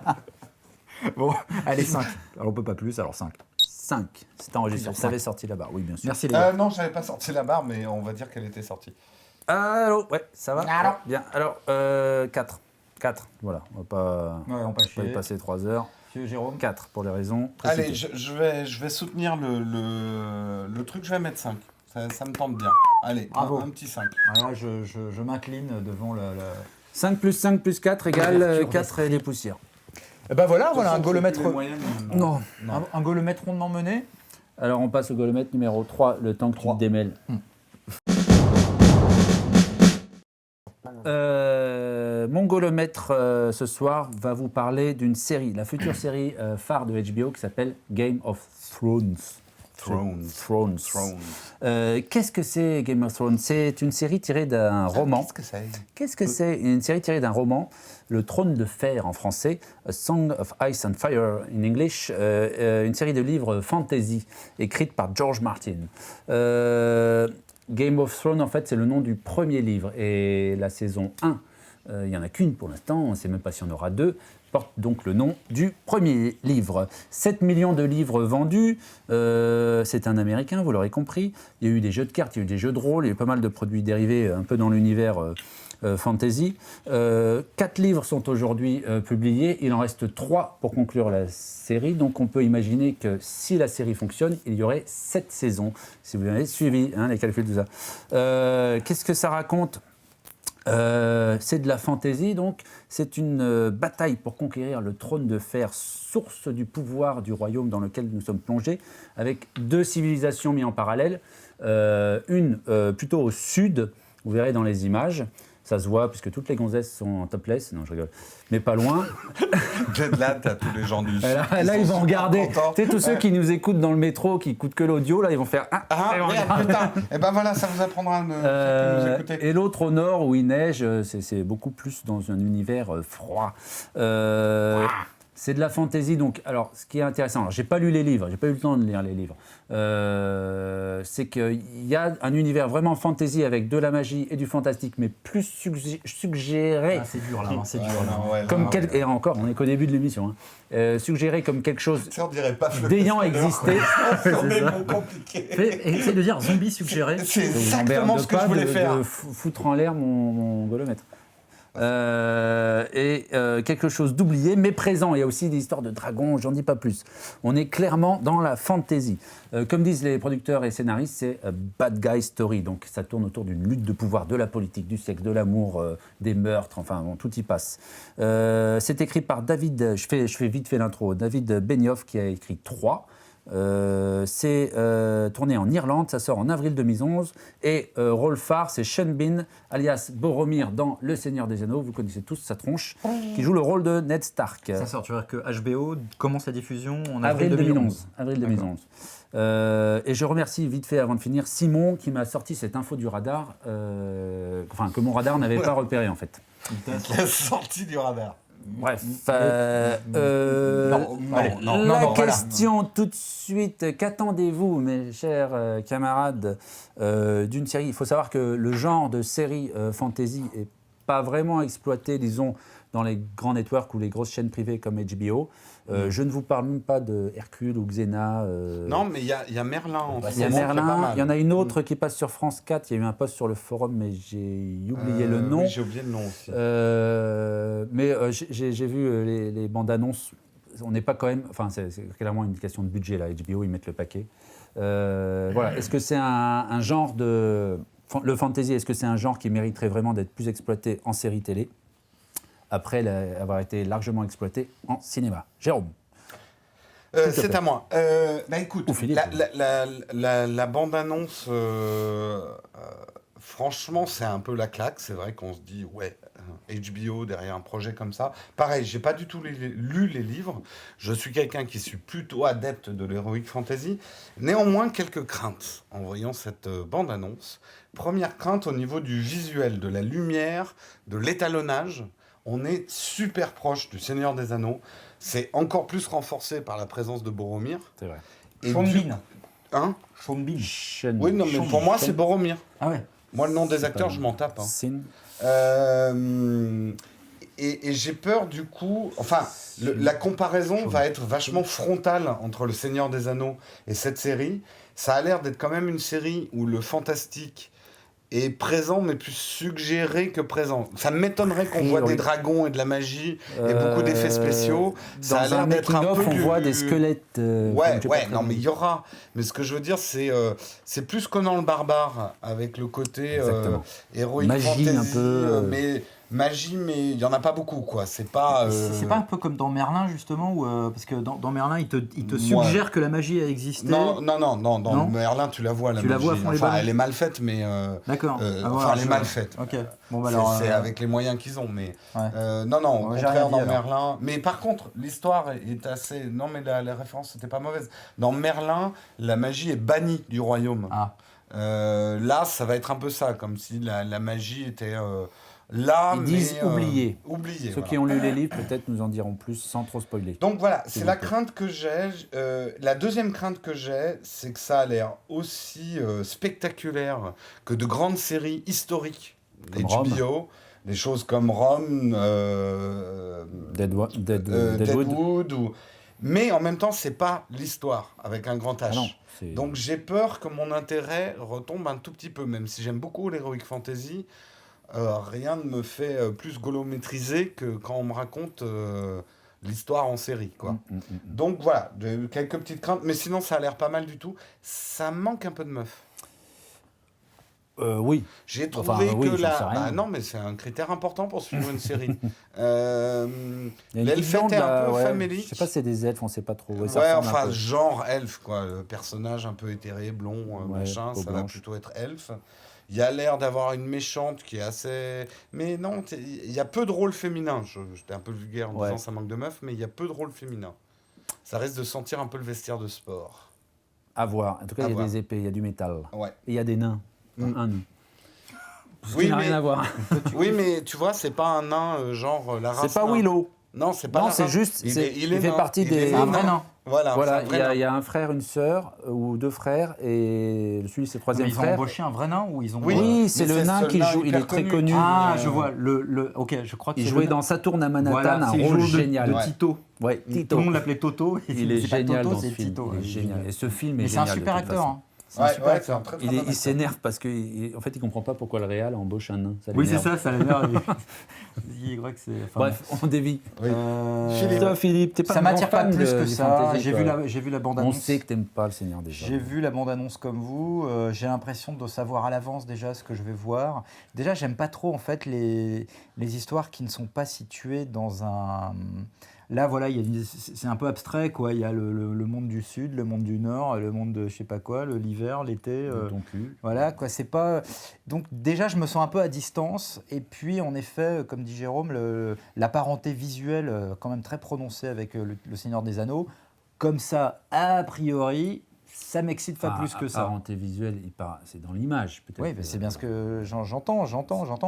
Bon, allez, 5. Alors, on peut pas plus, alors 5. 5. C'est enregistré. Ça avait sorti là-bas, oui, bien sûr. Merci les gars. Non, j'avais pas sorti la barre, mais on va dire qu'elle était sortie. Allô, ouais, ça va. Allô. Bien. Alors, 4. 4, voilà. On va pas, Ouais, on pas y chier. passer 3 heures. Monsieur Jérôme. 4 pour les raisons Allez, précitées. je vais soutenir le truc, je vais mettre 5. Ça me tente bien. Allez, Bravo. un petit 5. Alors là, je m'incline devant le... 5 plus 5 plus 4 égale 4 et les poussières. Et ben voilà, un golomètre... Non. Un golomètre rondement mené. Alors, on passe au golomètre numéro 3, le temps que tu te démêles. Mon golomètre ce soir va vous parler d'une série, la future série phare de HBO qui s'appelle Game of Thrones. Thrones. Qu'est-ce que c'est Game of Thrones? C'est une série tirée d'un roman. Qu'est-ce que c'est? Qu'est-ce que c'est? Une série tirée d'un roman, Le Trône de Fer en français, A Song of Ice and Fire in English, une série de livres fantasy écrite par George Martin. Game of Thrones, en fait, c'est le nom du premier livre. Et la saison 1, il n'y en a qu'une pour l'instant, on ne sait même pas s'il y en aura 2, porte donc le nom du premier livre. 7 millions de livres vendus, c'est un Américain, vous l'aurez compris. Il y a eu des jeux de cartes, il y a eu des jeux de rôle, il y a eu pas mal de produits dérivés un peu dans l'univers fantasy. 4 livres sont aujourd'hui publiés, il en reste 3 pour conclure la série, donc on peut imaginer que si la série fonctionne, il y aurait 7 saisons, si vous avez suivi les calculs de tout ça. Qu'est-ce que ça raconte ? C'est de la fantaisie, donc c'est une bataille pour conquérir le trône de fer, source du pouvoir du royaume dans lequel nous sommes plongés, avec 2 civilisations mises en parallèle, une plutôt au sud, vous verrez dans les images, ça se voit puisque toutes les gonzesses sont en topless, non je rigole, mais pas loin. Là, t'as tous les gens du Là ils vont regarder, contents. tu sais tous ceux qui nous écoutent dans le métro, qui écoutent que l'audio, là ils vont faire ils vont merde, putain. Et ben voilà, ça vous apprendra à nous écouter. Et l'autre au nord où il neige, c'est beaucoup plus dans un univers froid. C'est de la fantaisie, donc. Alors, ce qui est intéressant, alors, j'ai pas lu les livres, j'ai pas eu le temps de lire les livres. C'est qu'il y a un univers vraiment fantaisie avec de la magie et du fantastique, mais plus suggéré. Ah, c'est dur là, c'est dur là. Non, ouais, Comme non, et encore, on n'est qu'au début de l'émission. Suggéré comme quelque chose Ça, on dirait pas d'ayant existé. C'est des mots compliqués. Essaye de dire zombie suggéré. C'est Ça vous exactement emmerde ce que je pas voulais de faire. foutre en l'air mon golomètre. Quelque chose d'oublié, mais présent. Il y a aussi des histoires de dragons, j'en dis pas plus. On est clairement dans la fantasy. Comme disent les producteurs et scénaristes, c'est a bad guy story. Donc ça tourne autour d'une lutte de pouvoir, de la politique, du sexe, de l'amour, des meurtres, enfin bon, tout y passe. C'est écrit par David, je fais vite fait l'intro, David Benioff qui a écrit 3. C'est tourné en Irlande, ça sort en avril 2011 et rôle phare c'est Sean Bean alias Boromir dans Le Seigneur des Anneaux, vous connaissez tous sa tronche, qui joue le rôle de Ned Stark. Ça sort, tu vois que HBO commence la diffusion en Avril avril 2011. Avril 2011. Et je remercie vite fait avant de finir Simon qui m'a sorti cette info du radar, enfin que mon radar n'avait pas repéré en fait. La sortie du radar. Bref, non, question tout de suite, qu'attendez-vous, mes chers camarades, d'une série? Il faut savoir que le genre de série fantasy est pas vraiment exploité, disons, dans les grands networks ou les grosses chaînes privées comme HBO. Je ne vous parle même pas de Hercule ou Xena. Non, mais il y a Merlin en Il y a ce moment, qui est pas Merlin, mal. il y en a une autre qui passe sur France 4, il y a eu un post sur le forum, mais j'ai oublié le nom. Oui, j'ai oublié le nom aussi. J'ai vu les bandes annonces. On n'est pas quand même. Enfin, c'est clairement une question de budget là. HBO, ils mettent le paquet. Voilà. Est-ce que c'est un genre de. Le fantasy, est-ce que c'est un genre qui mériterait vraiment d'être plus exploité en série télé après avoir été largement exploité en cinéma? Jérôme. C'est à moi. Bah écoute, Ou Philippe. la bande-annonce, franchement, c'est un peu la claque. C'est vrai qu'on se dit, ouais, HBO derrière un projet comme ça. Pareil, j'ai pas du tout lu les livres. Je suis quelqu'un qui suis plutôt adepte de l'heroic fantasy. Néanmoins, quelques craintes en voyant cette bande-annonce. Première crainte au niveau du visuel, de la lumière, de l'étalonnage. On est super proche du Seigneur des Anneaux. C'est encore plus renforcé par la présence de Boromir. C'est vrai. Et Sean du- Bean. Hein? Sean Bean. Oui, non, mais pour moi, c'est Boromir. Ah ouais. Moi, le nom des acteurs, je m'en tape. Hein. Sin. Et j'ai peur du coup, enfin, la comparaison va être vachement frontale entre Le Seigneur des Anneaux et cette série. Ça a l'air d'être quand même une série où le fantastique est présent, mais plus suggéré que présent. Ça m'étonnerait qu'on voit des dragons et de la magie et beaucoup d'effets spéciaux. Ça a Dans un l'air d'être un making-of, peu on voit des squelettes. Ouais, non, mais il y aura. Mais ce que je veux dire, c'est plus Conan le Barbare, avec le côté Exactement. héroïque Magie, fantasy, un peu, mais magie, mais il y en a pas beaucoup, quoi. C'est pas. C'est pas un peu comme dans Merlin justement, où, parce que dans Merlin il te suggère que la magie a existé. Non, dans Merlin, tu la vois, la Tu la magie. vois à fond les Enfin, balles. elle est mal faite, mais. D'accord. Enfin, elle est mal faite. Ok. Bon bah C'est alors. c'est avec les moyens qu'ils ont, mais Ouais. non, au Ouais, j'ai contraire rien dit, dans alors. Merlin. Mais par contre, l'histoire est assez. Non, mais la référence c'était pas mauvaise. Dans Merlin, la magie est bannie du royaume. Ah. Là, ça va être un peu ça, comme si la magie était là, Ils mais disent oubliée. oubliée. Ceux Voilà. qui ont lu les livres, peut-être nous en diront plus sans trop spoiler. Donc voilà, c'est la vous plaît. crainte que j'ai. La deuxième crainte que j'ai, c'est que ça a l'air aussi spectaculaire que de grandes séries historiques des Comme Rome. HBO, des choses comme Rome, Deadwood. Deadwood, mais en même temps, c'est pas l'histoire avec un grand H. Ah non, c'est- Donc j'ai peur que mon intérêt retombe un tout petit peu, même si j'aime beaucoup l'heroic fantasy. Rien ne me fait plus golométriser que quand on me raconte l'histoire en série, quoi. Donc voilà, j'ai eu quelques petites craintes, mais sinon ça a l'air pas mal du tout. Ça manque un peu de meuf. Oui. J'ai Enfin, trouvé oui, que j'en la... sais rien. Bah, non, mais c'est un critère important pour suivre une série. Il y a une L'elfe fiction de était un la- peu ouais, famélique. Je sais pas si c'est des elfes, on sait pas trop. Ouais, ça Ouais, ressemble un enfin, peu. genre elfe, quoi. Le personnage un peu éthéré, blond, Ouais, machin, peau ça va blanche. plutôt être elfe. Il y a l'air d'avoir une méchante qui est assez... Mais non, il y a peu de rôles féminins. J'étais un peu vulgaire en Ouais. disant ça manque de meufs, mais il y a peu de rôles féminins. Ça risque de sentir un peu le vestiaire de sport. À voir. En tout cas, À il y a voir. des épées, il y a du métal. Ouais. Et il y a des nains. Mm. Un nain. Oui, qui n'a mais- rien à voir. Oui, mais tu vois, c'est pas un nain genre la race C'est pas nain. Willow. Non, c'est pas Non, la c'est race. juste. Il c'est- est il fait nain. partie Il des. est un vrai nain. Voilà, Voilà, c'est un il vrai y, a, nain. il y a un frère, une sœur, ou deux frères, et celui, c'est le Mais troisième ils ont frère. embauché un vrai nain ou ils ont. Oui. Oui, c'est Mais le c'est nain ce qui nain joue. Il hyper est très connu. connu. Ah, je vois. Ok, je crois que Il c'est jouait le nain. dans Saturne à Manhattan, Voilà, un c'est le rôle jeu génial. de Ouais. Tito. Ouais, Tout Tito. le monde l'appelait Toto. Il est C'est pas génial Toto, dans ce c'est film. Tito. Il est génial. Et ce film est Mais c'est un génial. de super toute acteur. façon. Hein. C'est un Ouais, super ouais, c'est acteur. un très, très Il bon acteur. s'énerve parce qu'en fait, il comprend pas pourquoi le Real embauche un nain. Oui, c'est l'énerve. ça l'énerve. Il croit que c'est. enfin, Bref, on dévie. Oui. Euh, Toi, Philippe, t'es pas Ça un grand m'attire pas fan plus de- que du ça. fantasy, J'ai toi. vu la On bande-annonce. sait que t'aimes pas le Seigneur des J'ai Anneaux. vu la bande-annonce comme vous. J'ai l'impression de savoir à l'avance déjà ce que je vais voir. Déjà, j'aime pas trop en fait les histoires qui ne sont pas situées dans un. Là, voilà, c'est un peu abstrait, quoi. Il y a le monde du Sud, le monde du Nord, le monde de je sais pas quoi, l'hiver, l'été. Ton cul. Voilà, quoi, c'est pas. Donc, déjà, je me sens un peu à distance. Et puis, en effet, comme dit Jérôme, la parenté visuelle, quand même très prononcée avec le Seigneur des Anneaux. Comme ça, a priori, ça m'excite pas plus que ça. Parenté visuelle, c'est dans l'image, peut-être. Oui, mais c'est bien ce que j'entends.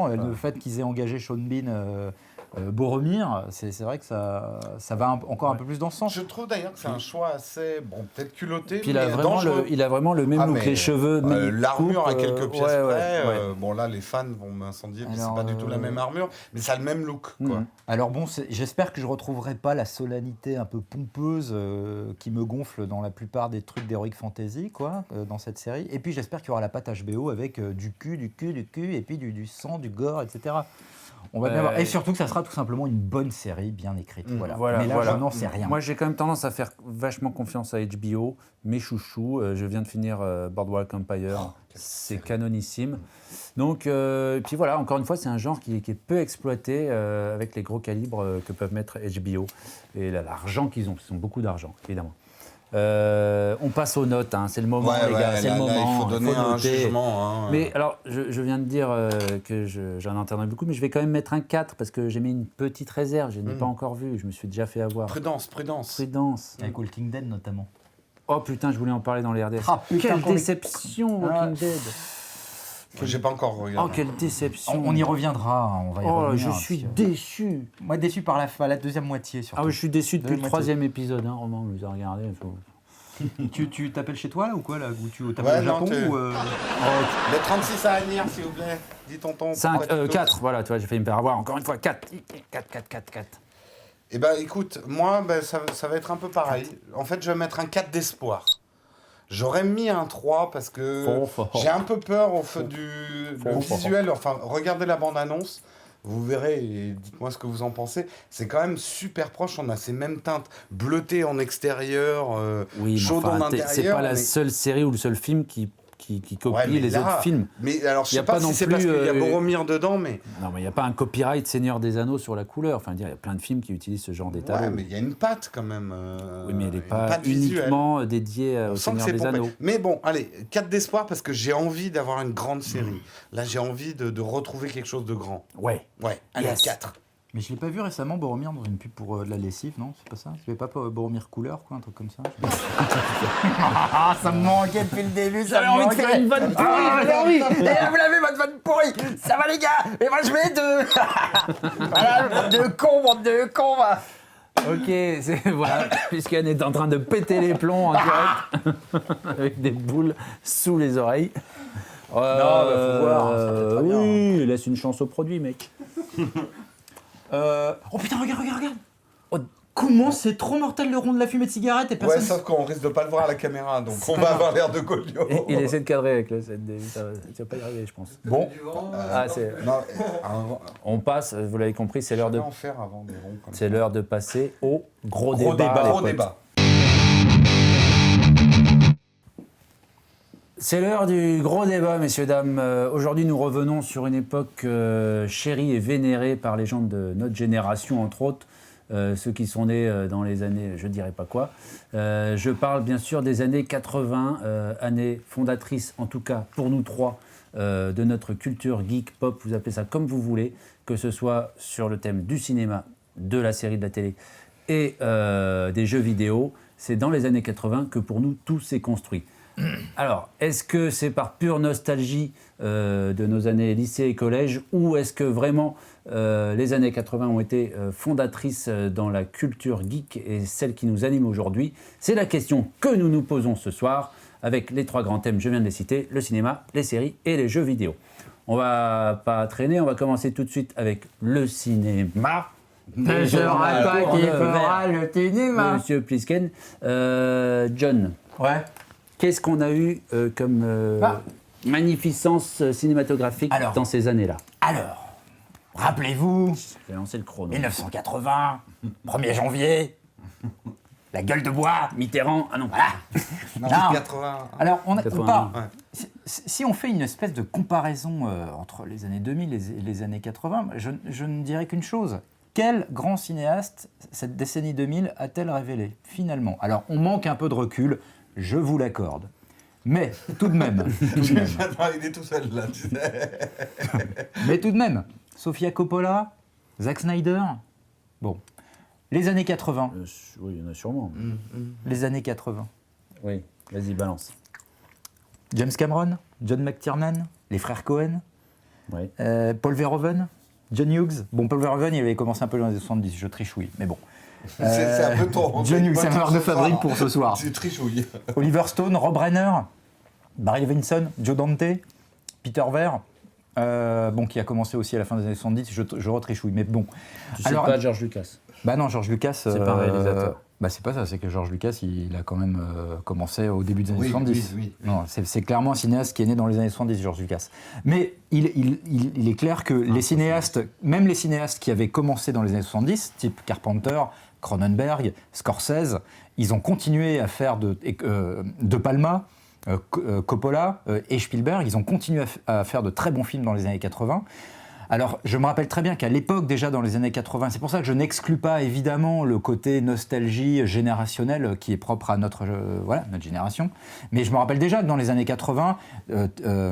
Et le fait qu'ils aient engagé Sean Bean, Boromir, c'est vrai que ça va encore un peu plus dans ce sens. Je trouve d'ailleurs que c'est un choix assez, bon, peut-être culotté, Puis mais dangereux. il a vraiment le même Ah, look, mais, les cheveux. l'armure à coupe, quelques pièces ouais, près. ouais. Bon, là, les fans vont m'incendier, puis c'est Alors, pas du tout la même armure, mais ça a le même look, quoi. Mhm. Alors bon, j'espère que je retrouverai pas la solennité un peu pompeuse qui me gonfle dans la plupart des trucs d'Heroic Fantasy, quoi, dans cette série. Et puis j'espère qu'il y aura la patte HBO avec du cul, et puis du sang, du gore, etc. On va bien voir. Et surtout que ça sera tout simplement une bonne série bien écrite. Voilà. Mais là, je n'en sais rien. Moi, j'ai quand même tendance à faire vachement confiance à HBO. Mes chouchous, je viens de finir Boardwalk Empire. C'est canonissime. Donc, et puis voilà, encore une fois, c'est un genre qui est peu exploité avec les gros calibres que peuvent mettre HBO. Et l'argent qu'ils ont beaucoup d'argent, évidemment. On passe aux notes, hein. C'est le moment, les gars, c'est le moment. il faut donner un noter. jugement. Hein. Mais alors, je viens de dire que j'en entendais beaucoup, mais je vais quand même mettre un 4 parce que j'ai mis une petite réserve, je n'ai pas encore vu, je me suis déjà fait avoir. Prudence. Prudence. Avec Walking Dead notamment. Oh putain, je voulais en parler dans les RDS. Ah, putain, quelle qu'on est- déception, Walking Dead. J'ai pas encore Oh, regardé. quelle déception. On y reviendra. On va y Oh, revenir. je suis déçu. Moi, déçu par la deuxième moitié surtout. Ah oui, je suis déçu depuis le Deuxième 3e épisode, hein, Romain, on les a regardés. Tu t'appelles chez toi là ou quoi là? Ou tu t'appelles Ouais, au Japon non, ou Les 36 à venir, s'il vous plaît. Dis tonton. 4, voilà, tu vois, j'ai failli me faire avoir encore une fois. 4. Eh ben écoute, moi, ça va être un peu pareil. En fait, je vais mettre un 4 d'espoir. J'aurais mis un 3 parce que j'ai un peu peur au fait le visuel. Enfin, regardez la bande-annonce, vous verrez et dites-moi ce que vous en pensez. C'est quand même super proche, on a ces mêmes teintes bleutées en extérieur, Oui, mais chaudes en intérieur. c'est pas la mais- seule série ou le seul film qui copie Ouais, mais les là- autres films. Mais alors, je Y a sais pas pas non si c'est plus, parce qu'il y a Boromir dedans, mais... Non, mais il n'y a pas un copyright Seigneur des Anneaux sur la couleur. Enfin, il y a plein de films qui utilisent ce genre d'état. Ouais, mais il y a une patte quand même. Oui, mais elle n'est une pas patte visuelle. uniquement dédiée On au sent que Seigneur c'est des pompé. Anneaux. Mais bon, allez, 4 d'espoir parce que j'ai envie d'avoir une grande série. Là, j'ai envie de retrouver quelque chose de grand. Ouais. Ouais, allez, Yes. 4. Mais je l'ai pas vu récemment, Boromir, dans une pub pour de la lessive, non? C'est pas ça? Tu pas Boromir couleur, quoi, un truc comme ça? Ah, ça me manquait depuis le début, ça me envie de manquait. faire une vanne pourrie, j'avais envie. Et vous l'avez, votre vanne pourrie. Ça va, les gars? Et moi, je mets 2. Voilà, bande de cons, va. Ok, voilà, puisqu'Anne est en train de péter les plombs en direct, avec des boules sous les oreilles. faut voir, ça peut être très bien, Oui, laisse une chance au produit, mec. Oh putain, regarde. Oh, comment c'est trop mortel le rond de la fumée de cigarette et Ouais, personne... sauf qu'on risque de pas le voir à la caméra, donc on va avoir l'air de Golio. Il essaie de cadrer avec le set, ça va pas y arriver, je pense. Bon, Non, On passe, vous l'avez compris, c'est l'heure je de, vais en faire avant des ronds comme ça. c'est l'heure de passer au gros Gros débat. débat. les Gros potes. débat. C'est l'heure du gros débat, messieurs, dames. Aujourd'hui, nous revenons sur une époque chérie et vénérée par les gens de notre génération, entre autres, ceux qui sont nés dans les années, je ne dirais pas quoi. Je parle bien sûr des années 80, années fondatrices, en tout cas pour nous trois, de notre culture geek, pop, vous appelez ça comme vous voulez, que ce soit sur le thème du cinéma, de la série, de la télé et des jeux vidéo. C'est dans les années 80 que pour nous, tout s'est construit. Alors, est-ce que c'est par pure nostalgie de nos années lycée et collège, ou est-ce que vraiment les années 80 ont été fondatrices dans la culture geek et celle qui nous anime aujourd'hui? C'est la question que nous nous posons ce soir avec les trois grands thèmes, je viens de les citer, le cinéma, les séries et les jeux vidéo. On va pas traîner, on va commencer tout de suite avec le cinéma. ne sera pas qui fera le cinéma. Monsieur Plisken. John. Ouais. Qu'est-ce qu'on a eu comme magnificence cinématographique Alors. dans ces années-là? Alors, rappelez-vous, Je vais lancer le chrono. 1980, 1er janvier, la gueule de bois. Mitterrand, ah non. Voilà. Non, Non. 80. Alors, on 81. parle. Ouais. Si on fait une espèce de comparaison entre les années 2000 et les années 80, je ne dirais qu'une chose. Quel grand cinéaste cette décennie 2000 a-t-elle révélé, finalement? Alors, on manque un peu de recul, je vous l'accorde. Mais, tout de même, Il est tout seul là, tu sais. Sofia Coppola, Zack Snyder, bon, les années 80, Oui, il y en a sûrement. les années 80. Oui, vas-y, balance. James Cameron, John McTiernan, les frères Cohen, Oui. Paul Verhoeven, John Hughes. Bon, Paul Verhoeven, il avait commencé un peu dans les années 70, je trichouille, mais bon. C'est un peu ton. John Hughes, bonne c'est ma marque de ce soir. fabrique pour ce soir. Tu trichouilles. Oliver Stone, Rob Reiner, Barry Levinson, Joe Dante, Peter Weir, bon, qui a commencé aussi à la fin des années 70, je retrichouille, mais bon. Tu sais Alors, pas George Lucas. Bah non, George Lucas. C'est pas un réalisateur. Bah c'est pas ça, c'est que George Lucas, il a quand même commencé au début des années 70. oui. Non, c'est clairement un cinéaste qui est né dans les années 70, George Lucas. Mais il est clair que les cinéastes, même les cinéastes qui avaient commencé dans les années 70, type Carpenter, Cronenberg, Scorsese, ils ont continué à faire de Palma, Coppola et Spielberg, ils ont continué à faire de très bons films dans les années 80. Alors, je me rappelle très bien qu'à l'époque, déjà dans les années 80, c'est pour ça que je n'exclus pas évidemment le côté nostalgie générationnelle qui est propre à notre génération. Mais je me rappelle déjà que dans les années 80,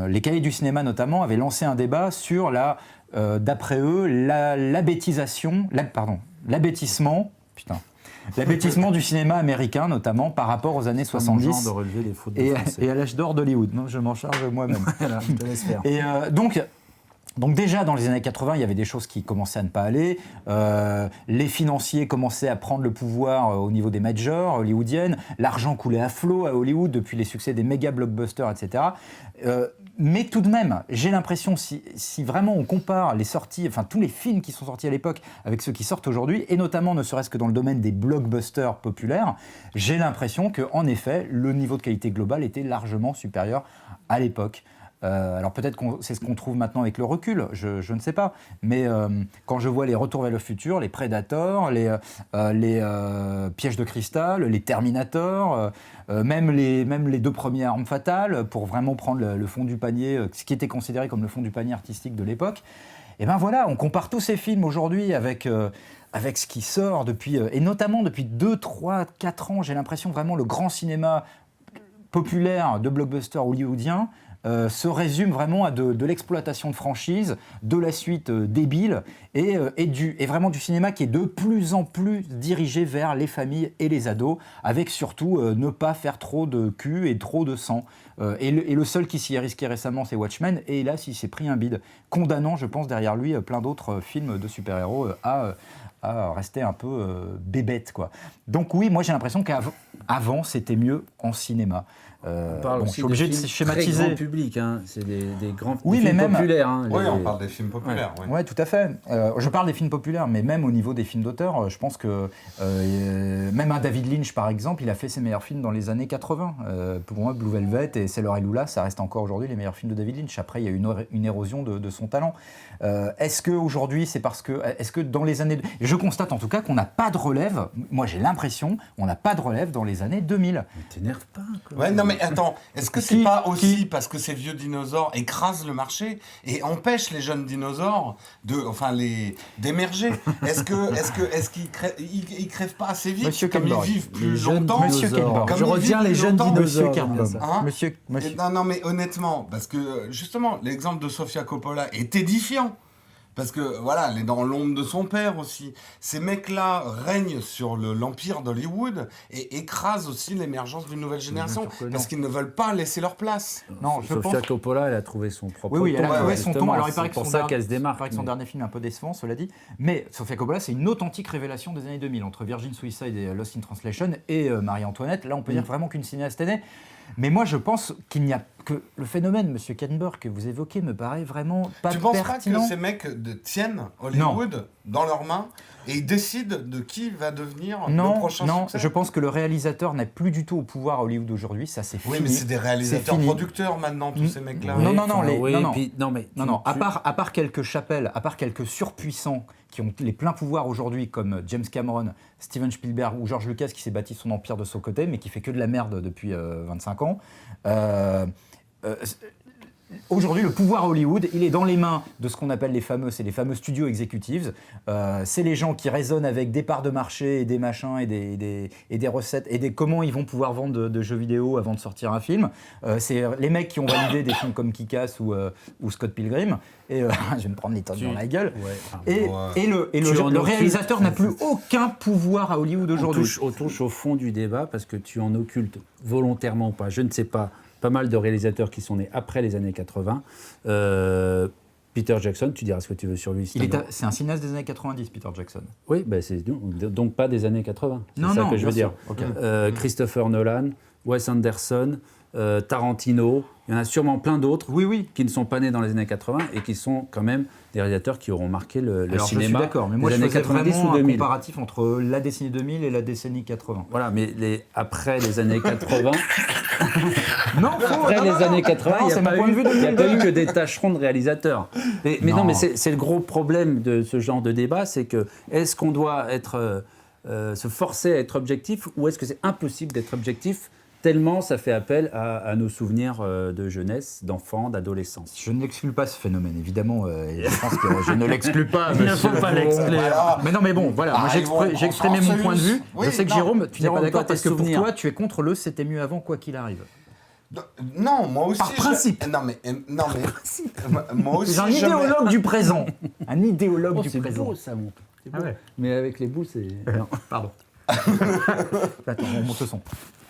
les cahiers du cinéma notamment avaient lancé un débat sur d'après eux, l'abêtissement du cinéma américain, notamment par rapport aux années 70 de relever les fautes de et français. à l'âge d'or d'Hollywood. Non, je m'en charge moi-même. Voilà, je te laisse faire. Et donc, Donc déjà, dans les années 80, il y avait des choses qui commençaient à ne pas aller. Les financiers commençaient à prendre le pouvoir au niveau des majors hollywoodiennes. L'argent coulait à flot à Hollywood depuis les succès des méga blockbusters, etc. Mais tout de même, j'ai l'impression, si vraiment on compare les sorties, enfin tous les films qui sont sortis à l'époque avec ceux qui sortent aujourd'hui, et notamment ne serait-ce que dans le domaine des blockbusters populaires, j'ai l'impression qu'en effet, le niveau de qualité globale était largement supérieur à l'époque. Alors peut-être que c'est ce qu'on trouve maintenant avec le recul, je ne sais pas. Mais quand je vois les Retours vers le futur, les Predators, les Pièges de cristal, les Terminator, même les 2 premiers Armes fatales, pour vraiment prendre le fond du panier, ce qui était considéré comme le fond du panier artistique de l'époque. Et ben voilà, on compare tous ces films aujourd'hui avec ce qui sort depuis, et notamment depuis 2, 3, 4 ans, j'ai l'impression vraiment le grand cinéma populaire de blockbuster hollywoodien se résume vraiment à de l'exploitation de franchises, de la suite débile et vraiment du cinéma qui est de plus en plus dirigé vers les familles et les ados, avec surtout ne pas faire trop de cul et trop de sang. Et le seul qui s'y est risqué récemment, c'est Watchmen, et hélas, il s'est pris un bide, condamnant, je pense, derrière lui plein d'autres films de super-héros à rester un peu bébête, quoi. Donc oui, moi j'ai l'impression qu'avant, c'était mieux en cinéma. On parle je aussi suis obligé de films schématiser. Très grand public, hein. C'est des grands Oui, des mais films même- populaires. Hein, Oui, on parle des films populaires. Ouais. Oui, tout à fait. Je parle des films populaires, mais même au niveau des films d'auteur, je pense que même un David Lynch, par exemple, il a fait ses meilleurs films dans les années 80. Pour moi, Blue Velvet et Sailor et Lula, ça reste encore aujourd'hui les meilleurs films de David Lynch. Après, il y a eu une érosion de son talent. Est-ce qu'aujourd'hui, c'est parce que... Est-ce que dans les années... Je constate en tout cas qu'on n'a pas de relève. Moi, j'ai l'impression on n'a pas de relève dans les années 2000. T'énerve pas, quoi. Ouais, non mais attends, est-ce que c'est pas aussi parce que ces vieux dinosaures écrasent le marché et empêchent les jeunes dinosaures d'émerger? Est-ce qu'ils crèvent pas assez vite, Monsieur comme Kenborg. ils vivent plus Les jeunes longtemps? Monsieur dinosaures. Kenborg. Comme Je ils retiens vivent les jeunes longtemps. dinosaures. Monsieur Kenborg. Hein Monsieur. Non mais honnêtement, parce que justement l'exemple de Sofia Coppola est édifiant. Parce que voilà, elle est dans l'ombre de son père aussi. Ces mecs-là règnent sur l'empire d'Hollywood et écrasent aussi l'émergence d'une nouvelle génération. sûr que non. Parce qu'ils ne veulent pas laisser leur place. Non, je Sofia pense... Coppola, elle a trouvé son propre Oui, elle a ton, trouvé son ton. justement. Alors, il paraît C'est que pour son ça dernier- qu'elle se démarque. Il paraît que son dernier film est un peu décevant, cela dit. Mais Sofia Coppola, c'est une authentique révélation des années 2000, entre Virgin Suicide et Lost in Translation et Marie-Antoinette. Là, on peut dire vraiment qu'une cinéaste est née. Mais moi, je pense qu'il n'y a que le phénomène, Monsieur Kenborg, que vous évoquez, me paraît vraiment pas Tu penses pertinent. pas que ces mecs tiennent Hollywood dans leurs mains et ils décident de qui va devenir le prochain succès? Je pense que le réalisateur n'est plus du tout au pouvoir à Hollywood aujourd'hui, ça c'est fini. Oui, mais c'est des réalisateurs fini. producteurs maintenant, tous ces mecs-là. Non, non, non, oui, non, non. puis- non, mais Non, à part quelques chapelles, à part quelques surpuissants qui ont les pleins pouvoirs aujourd'hui, comme James Cameron, Steven Spielberg ou George Lucas, qui s'est bâti son empire de son côté, mais qui fait que de la merde depuis 25 ans. Aujourd'hui, le pouvoir à Hollywood, il est dans les mains de ce qu'on appelle les fameux studios executives. C'est les gens qui raisonnent avec des parts de marché et des machins et des recettes et comment ils vont pouvoir vendre de jeux vidéo avant de sortir un film. C'est les mecs qui ont validé des films comme Kick-Ass ou Scott Pilgrim. Et je vais me prendre les tonnes dans la gueule. Ouais. Et le réalisateur n'a plus aucun pouvoir à Hollywood aujourd'hui. On touche au fond du débat parce que tu en occultes volontairement ou pas, je ne sais pas, pas mal de réalisateurs qui sont nés après les années 80. Peter Jackson, tu diras ce que tu veux sur lui. C'est un cinéaste des années 90, Peter Jackson. Oui, ben c'est donc pas des années 80. C'est Non, ça non, que je veux bien dire. sûr. Ok. Christopher Nolan, Wes Anderson, Tarantino, il y en a sûrement plein d'autres Oui. qui ne sont pas nés dans les années 80 et qui sont quand même des réalisateurs qui auront marqué le Alors, cinéma je suis d'accord, mais moi des je années faisais 90 vraiment ou un 2000. comparatif entre la décennie 2000 et la décennie 80. Voilà, mais après les années 80, Non, après les années 80, Non, il c'est n'y mon point de vue de a pas 2002. eu que des tâcherons de réalisateurs. Mais non, mais c'est le gros problème de ce genre de débat, c'est que est-ce qu'on doit se forcer à être objectif ou est-ce que c'est impossible d'être objectif tellement ça fait appel à nos souvenirs de jeunesse, d'enfance, d'adolescence. Je ne l'exclus pas ce phénomène, évidemment. Et je pense que je ne l'exclus pas. Il ne faut pas l'exclure. Voilà. Mais non, mais bon, voilà. Moi, j'ai exprimé mon point de vue. Oui, je sais que non. Jérôme, tu n'es Jérôme, pas d'accord toi, parce tes que pour souvenirs. toi, tu es contre le c'était mieux avant, quoi qu'il arrive. Non, moi aussi. Par principe. Non, mais moi aussi. C'est un idéologue du présent. Un idéologue du C'est présent. beau ça, mon. C'est beau. Ah ouais. Mais avec les boules, c'est. Non. Pardon. Attends, on monte le son.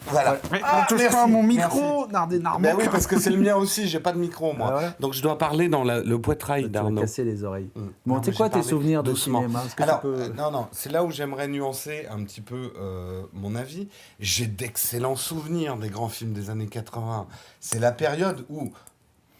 Voilà. On touche merci, pas à mon merci. micro, Nardé Ben oui, parce que c'est le mien aussi, j'ai pas de micro, moi. Ah ouais. Donc je dois parler dans le poitrail Tu vas d'Arnaud. casser les oreilles. Mm. Bon, Non, tu sais mais quoi j'ai tes parlé souvenirs de doucement. cinéma? Est-ce que Alors, tu peux... non, c'est là où j'aimerais nuancer un petit peu mon avis. J'ai d'excellents souvenirs des grands films des années 80. C'est la période où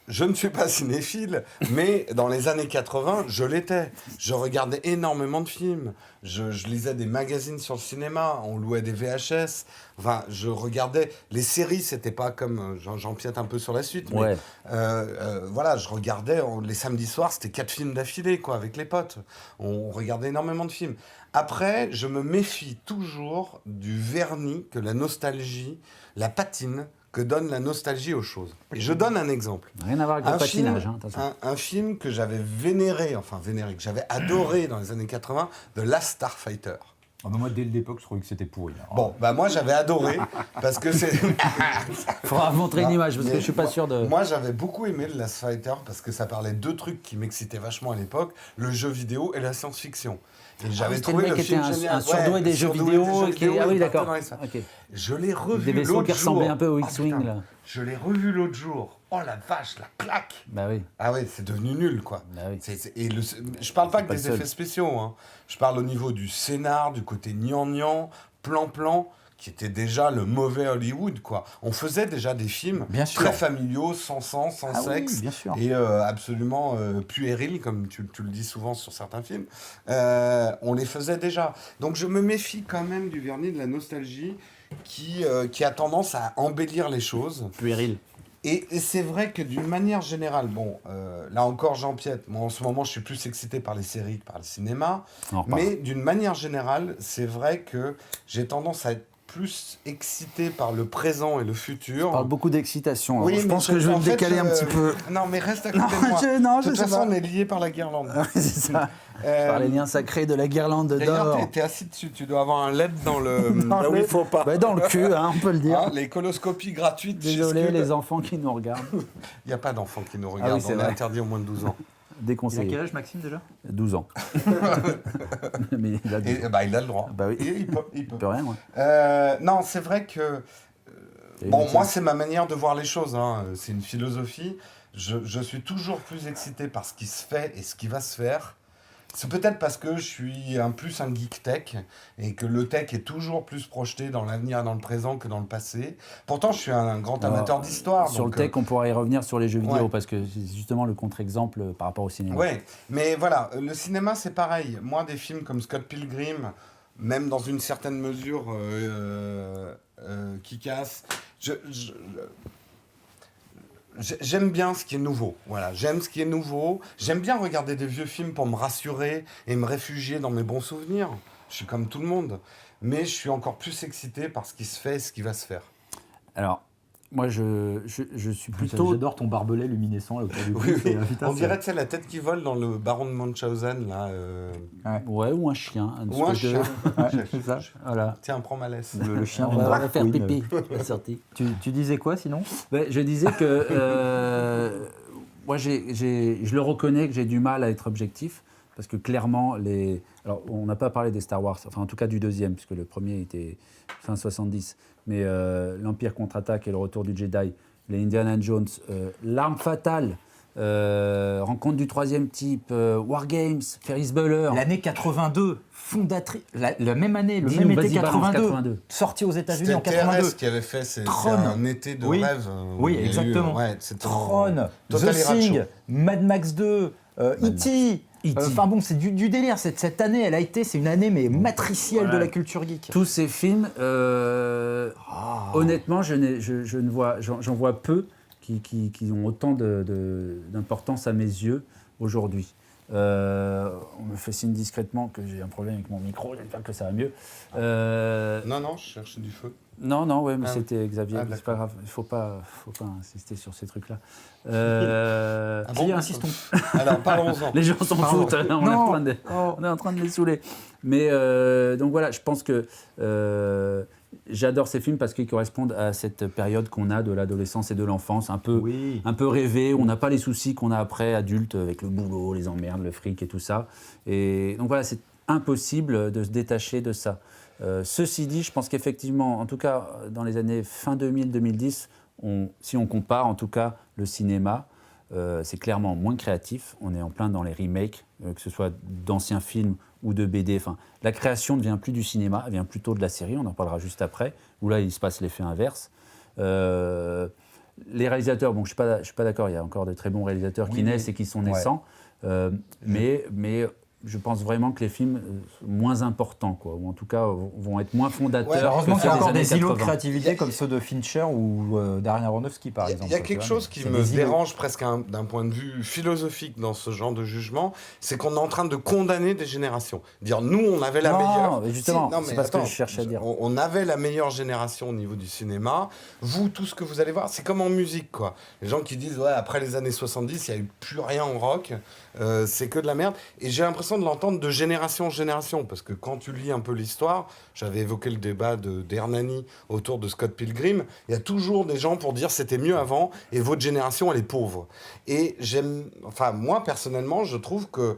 je ne suis pas cinéphile, mais dans les années 80, je l'étais. Je regardais énormément de films. Je lisais des magazines sur le cinéma. On louait des VHS. Enfin, je regardais... Les séries, c'était pas comme... J'empiète un peu sur la suite, mais... Ouais. Voilà, je regardais... Les samedis soirs, c'était 4 films d'affilée, quoi, avec les potes. On regardait énormément de films. Après, je me méfie toujours du vernis que la nostalgie, la patine, que donne la nostalgie aux choses. Et je donne un exemple. Rien à voir avec le patinage, hein, attention. Un film que j'avais vénéré, que j'avais adoré dans les années 80, The Last Starfighter. Ah bah moi, dès l'époque, je trouvais que c'était pourri. hein. Bon, bah moi j'avais adoré, parce que c'est... Faudra montrer une Non, image, parce que mais je suis pas sûr de... Moi, j'avais beaucoup aimé The Last Fighter parce que ça parlait de 2 trucs qui m'excitaient vachement à l'époque, le jeu vidéo et la science-fiction. Et j'avais C'était trouvé le le mec qui film était génial. un surdoué des jeux surdoué vidéo. des jeux vidéo, Ah oui, il d'accord. partait dans les salles. Ok. Je l'ai revu Des vaisseaux l'autre qui ressemblaient jour. un peu au Oh, X-Wing, putain. là. Je l'ai revu l'autre jour. Oh la vache, la claque. Bah oui. Ah oui, c'est devenu nul, quoi. Bah oui. Je parle pas que pas des le seul. effets spéciaux. Hein. Je parle au niveau du scénar, du côté gnangnan, plan-plan, qui était déjà le mauvais Hollywood, quoi. On faisait déjà des films Bien sûr. très familiaux, sans sang, sans Ah oui, sexe, bien sûr. et absolument puérils, comme tu le dis souvent sur certains films. On les faisait déjà. Donc je me méfie quand même du vernis de la nostalgie qui a tendance à embellir les choses. Puéril. Et c'est vrai que d'une manière générale, bon, là encore j'empiète, moi en ce moment je suis plus excité par les séries que par le cinéma, On en reparle. mais d'une manière générale, c'est vrai que j'ai tendance à être plus excité par le présent et le futur. On parle beaucoup d'excitation. Oui, alors je mais pense que je vais en me fait, décaler un petit peu. Non, mais reste à côté Non, de moi. non, De je toute sais façon, pas. on est liés par la guirlande. C'est ça. Par les liens sacrés de la guirlande D'ailleurs, d'or. t'es assis dessus, tu dois avoir un LED dans le... là où il faut pas. Bah, dans le cul, hein, on peut le dire. Hein, les coloscopies gratuites chez Désolé Scud. les enfants qui nous regardent. Il n'y a pas d'enfants qui nous Ah oui, regardent, c'est on est vrai. interdit aux moins de 12 ans. Il a Déconseillé. quel âge, Maxime, déjà 12 ans. Mais il a 12 ans. Et bah, il a le droit. Bah oui. Il peut. Il peut rien, ouais. Non, c'est vrai que... Et Bon, le moi, titre. c'est ma manière de voir les choses. Hein. C'est une philosophie. Je suis toujours plus excité par ce qui se fait et ce qui va se faire. C'est peut-être parce que je suis plus un geek tech et que le tech est toujours plus projeté dans l'avenir et dans le présent que dans le passé. Pourtant, je suis un grand amateur d'histoire. Sur le donc, tech, on pourra y revenir sur les jeux vidéo, ouais. parce que c'est justement le contre-exemple par rapport au cinéma. Ouais, mais voilà, le cinéma, c'est pareil. Moi, des films comme Scott Pilgrim, même dans une certaine mesure qui casse, j'aime bien ce qui est nouveau. Voilà, j'aime ce qui est nouveau. J'aime bien regarder des vieux films pour me rassurer et me réfugier dans mes bons souvenirs. Je suis comme tout le monde. Mais je suis encore plus excité par ce qui se fait et ce qui va se faire. Alors, moi, je suis plutôt... J'adore ton barbelé luminescent là, autour du cou. Oui, c'est- oui. putain, On c'est- dirait, tu sais, la tête qui vole dans le Baron de Munchausen, là. Ouais, ou un chien. Ou un espèce de- chien. C'est ça, voilà. Tiens, prends ma laisse. Le chien On de va Drag faire Queen. pipi. C'est sorti. Tu disais quoi sinon Ouais, je disais que moi, je le reconnais que j'ai du mal à être objectif, parce que clairement, alors, on n'a pas parlé des Star Wars, enfin en tout cas du deuxième, puisque le premier était fin 70, mais l'Empire contre-attaque et le retour du Jedi, les Indiana Jones, L'arme fatale, Rencontre du troisième type, War Games, Ferris Bueller. L'année 82, fondatrice, la même année, le Dis-nous, même été vas-y, balance, 82, sorti aux États-Unis en C'était 82. TRS qui avait fait c'est Tron. un été de Oui. rêve. où Oui, il y a eu, exactement. ouais, c'était Tron, The Total Era Thing, Show. Mad Max 2, E.T. E.T.. Enfin bon, c'est du délire. Cette année, c'est une année mais matricielle de la culture geek. Tous ces films, honnêtement, j'en vois peu qui ont autant d'importance à mes yeux aujourd'hui. On me fait signe discrètement que j'ai un problème avec mon micro, j'espère que ça va mieux. Non, je cherchais du feu. Non, ouais, mais Ah oui. c'était Xavier, Ah, c'est pas grave, il faut pas insister sur ces trucs-là. Ah bon insistons. Alors, parlons-en. Les gens s'en foutent, on est en train de, Oh. on est en train de les saouler. Mais donc voilà, je pense que j'adore ces films parce qu'ils correspondent à cette période qu'on a de l'adolescence et de l'enfance, un peu rêvée, où on n'a pas les soucis qu'on a après adulte avec le boulot, les emmerdes, le fric et tout ça. Et donc voilà, c'est impossible de se détacher de ça. Ceci dit, je pense qu'effectivement, en tout cas, dans les années fin 2000-2010, si on compare, en tout cas, le cinéma, c'est clairement moins créatif. On est en plein dans les remakes, que ce soit d'anciens films ou de BD. Enfin, la création ne vient plus du cinéma, elle vient plutôt de la série. On en parlera juste après, où là, il se passe l'effet inverse. Les réalisateurs, bon, je ne suis pas d'accord, il y a encore de très bons réalisateurs qui naissent et qui sont naissants. Mais je pense vraiment que les films moins importants, quoi, ou en tout cas vont être moins fondateurs. Heureusement que qu'il y a ceux encore des des années îlots de 80. créativité comme ceux de Fincher ou Darren Aronofsky, par exemple. Il y a quelque chose qui me dérange presque d'un point de vue philosophique dans ce genre de jugement, c'est qu'on est en train de condamner des générations. Dire, nous, on avait la meilleure... Non, mais justement, Si, non, c'est mais pas ce que attends, je cherche à dire. On avait la meilleure génération au niveau du cinéma. Vous, tout ce que vous allez voir, c'est comme en musique, quoi. Les gens qui disent, ouais, après les années 70, il n'y a eu plus rien en rock, c'est que de la merde. Et j'ai l'impression de l'entendre de génération en génération, parce que quand tu lis un peu l'histoire, j'avais évoqué le débat d'Hernani autour de Scott Pilgrim, il y a toujours des gens pour dire c'était mieux avant et votre génération elle est pauvre. Et moi personnellement, je trouve que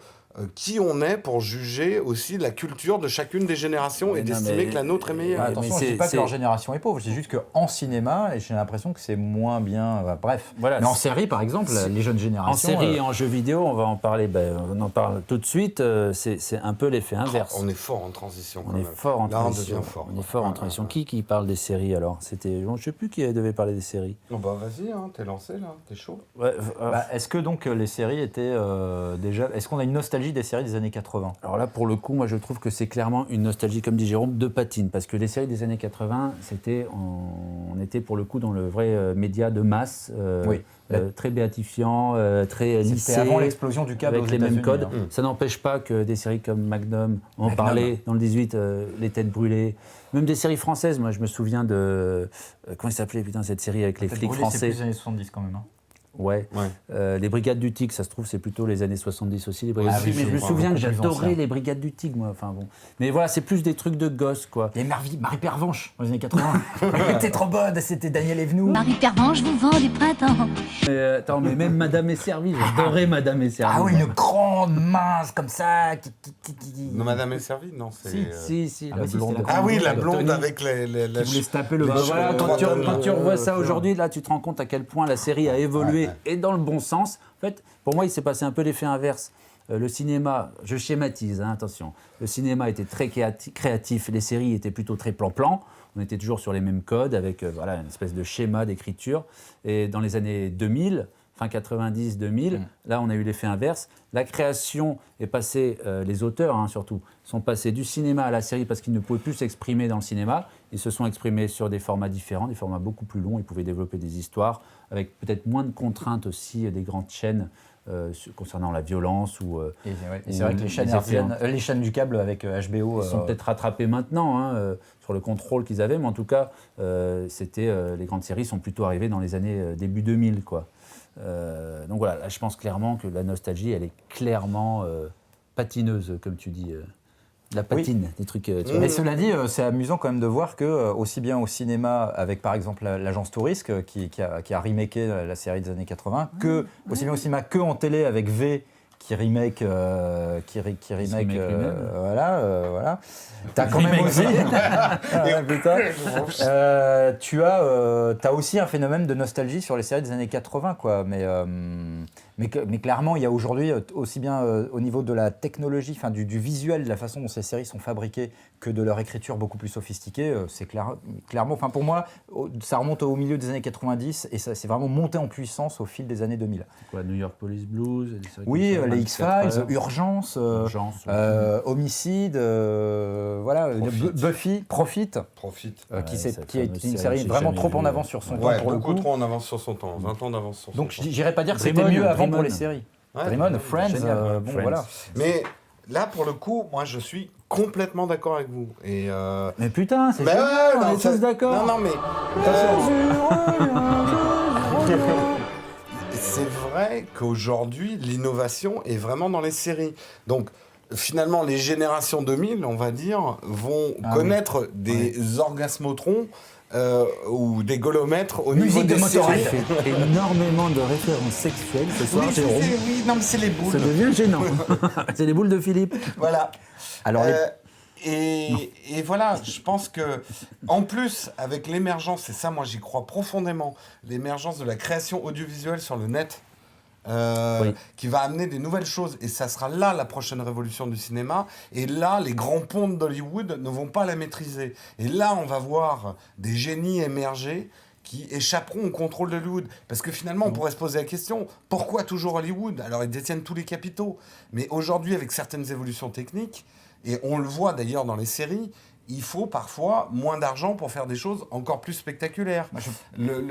qui on est pour juger aussi la culture de chacune des générations et d'estimer que la nôtre est meilleure. Attention, je ne dis pas que leur génération est pauvre, je dis juste qu'en cinéma, j'ai l'impression que c'est moins bien. Bref. Voilà, mais en série, par exemple, les jeunes générations. En série et en jeux vidéo, on va en parler. On en parle tout de suite. C'est un peu l'effet inverse. On est fort en transition. On est fort en Là, on transition. devient fort. On est fort en transition. Qui parle des séries alors? C'était, je ne sais plus qui devait parler des séries. Oh bah vas-y, hein, t'es lancé là, t'es chaud. Ouais, est-ce que donc les séries étaient déjà. Est-ce qu'on a une nostalgie des séries des années 80? Alors là, pour le coup, moi je trouve que c'est clairement une nostalgie, comme dit Jérôme, de patine. Parce que les séries des années 80, on était pour le coup dans le vrai média de masse, très béatifiant, très lissé. C'était avant l'explosion du câble avec aux les mêmes États-Unis, codes. Ça n'empêche pas que des séries comme Magnum en parlaient dans le 18, Les Têtes Brûlées. Même des séries françaises, moi je me souviens de. Comment il s'appelait cette série avec les flics français? C'est plus les années 70 quand même. Hein. Ouais. Les Brigades du Tigre, ça se trouve, c'est plutôt les années 70 aussi, les Brigades du Tigre. Mais je me souviens que j'adorais les Brigades du Tigre, moi. Enfin, bon. Mais voilà, c'est plus des trucs de gosses, quoi. Et Marie Pervenche, dans les années 80. Elle était trop bonne, c'était Daniel Evenou. Marie Pervenche vous vend du printemps. Mais même Madame est servie, j'adorais Madame est servie. Ah oui, une grande mince comme ça. Non, Madame est servie, non, c'est... Si, Ah la bah si, blonde. c'était Ah oui, la Tony. blonde avec la Qui voulait se taper le les bas. cheveux Voilà, quand droits tu revois ça aujourd'hui, là, tu te rends compte à quel point la série a évolué et dans le bon sens. En fait, pour moi, il s'est passé un peu l'effet inverse. Le cinéma, je schématise, attention, le cinéma était très créatif, les séries étaient plutôt très plan-plan. On était toujours sur les mêmes codes avec une espèce de schéma d'écriture. Et dans les années 2000, fin 90-2000, là, on a eu l'effet inverse. La création est passée, les auteurs surtout, sont passés du cinéma à la série parce qu'ils ne pouvaient plus s'exprimer dans le cinéma. Ils se sont exprimés sur des formats différents, des formats beaucoup plus longs. Ils pouvaient développer des histoires avec peut-être moins de contraintes aussi des grandes chaînes concernant la violence. Et c'est vrai que les chaînes du câble avec HBO... Ils sont peut-être rattrapés maintenant sur le contrôle qu'ils avaient, mais en tout cas, les grandes séries sont plutôt arrivées dans les années début 2000, quoi. Donc voilà, là, je pense clairement que la nostalgie, elle est clairement patineuse, comme tu dis. La patine, des trucs. Mais cela dit, c'est amusant quand même de voir que, aussi bien au cinéma, avec par exemple l'agence Tourisque, qui a remaké la série des années 80, que, aussi bien au cinéma qu'en télé avec V, qui remake, voilà. T'as quand même aussi, tu as aussi un phénomène de nostalgie sur les séries des années 80, quoi. Mais clairement, il y a aujourd'hui aussi bien au niveau de la technologie, enfin du visuel, de la façon dont ces séries sont fabriquées, que de leur écriture beaucoup plus sophistiquée. C'est clairement, enfin pour moi, ça remonte au milieu des années 90 et ça c'est vraiment monté en puissance au fil des années 2000. Quoi, New York Police Blues, oui, les X-Files, Urgence, Homicide, voilà, Buffy, Profit. Qui est une série vraiment trop en avance sur son temps pour le coup. Beaucoup trop en avance sur son temps, 20 ans d'avance sur son temps. Donc j'irais pas dire que c'était mieux avant pour les séries. Draymond, Friends, Friends. voilà. Mais là, pour le coup, moi, je suis complètement d'accord avec vous. Mais putain, c'est génial, on est tous d'accord. Non, mais... c'est vrai qu'aujourd'hui, l'innovation est vraiment dans les séries. Donc, finalement, les générations 2000, on va dire, vont connaître des orgasmotrons ou des golomètres au niveau des séries. Fait énormément de références sexuelles ce soir, Jérôme. Oui, non, mais c'est les boules. Ça devient gênant. C'est les boules de Philippe. Voilà. Alors, Et voilà, je pense que, en plus, avec l'émergence, et ça, moi, j'y crois profondément, l'émergence de la création audiovisuelle sur le net, qui va amener des nouvelles choses. Et ça sera là la prochaine révolution du cinéma. Et là, les grands pontes d'Hollywood ne vont pas la maîtriser. Et là, on va voir des génies émerger qui échapperont au contrôle d'Hollywood. Parce que finalement, on pourrait se poser la question, pourquoi toujours Hollywood? Alors, ils détiennent tous les capitaux. Mais aujourd'hui, avec certaines évolutions techniques, et on le voit d'ailleurs dans les séries, il faut parfois moins d'argent pour faire des choses encore plus spectaculaires.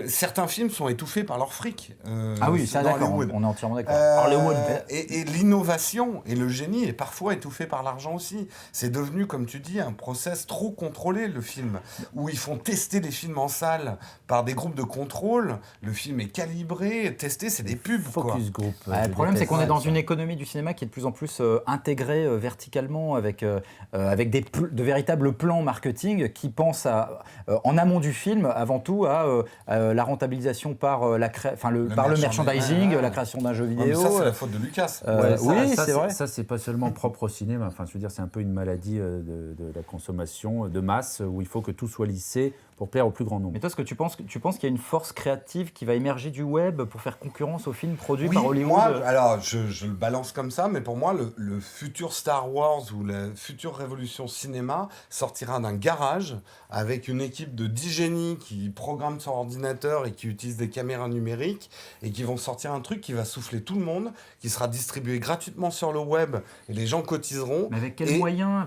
Certains films sont étouffés par leur fric. Ah oui, ça dans d'accord, Hollywood. on est entièrement d'accord. Et l'innovation et le génie est parfois étouffé par l'argent aussi. C'est devenu, comme tu dis, un process trop contrôlé, le film, où ils font tester les films en salle par des groupes de contrôle. Le film est calibré, testé, c'est des pubs. Focus group. Le problème, c'est qu'on est dans une économie du cinéma qui est de plus en plus intégrée verticalement avec de véritables plans marketing qui pensent en amont du film, avant tout, à la rentabilisation par le merchandising, la création d'un jeu vidéo. Ça, c'est la faute de Lucas. Oui, c'est vrai. Ça, c'est pas seulement propre au cinéma. Enfin, je veux dire, c'est un peu une maladie de la consommation de masse où il faut que tout soit lissé pour plaire au plus grand nombre. Mais toi, est-ce que tu penses qu'il y a une force créative qui va émerger du web pour faire concurrence aux films produits par Hollywood? Moi, alors, je le balance comme ça, mais pour moi, le futur Star Wars ou la future révolution cinéma sortira d'un garage avec une équipe de 10 génies qui programment sur ordinateur et qui utilisent des caméras numériques et qui vont sortir un truc qui va souffler tout le monde, qui sera distribué gratuitement sur le web et les gens cotiseront. Mais avec quels moyens?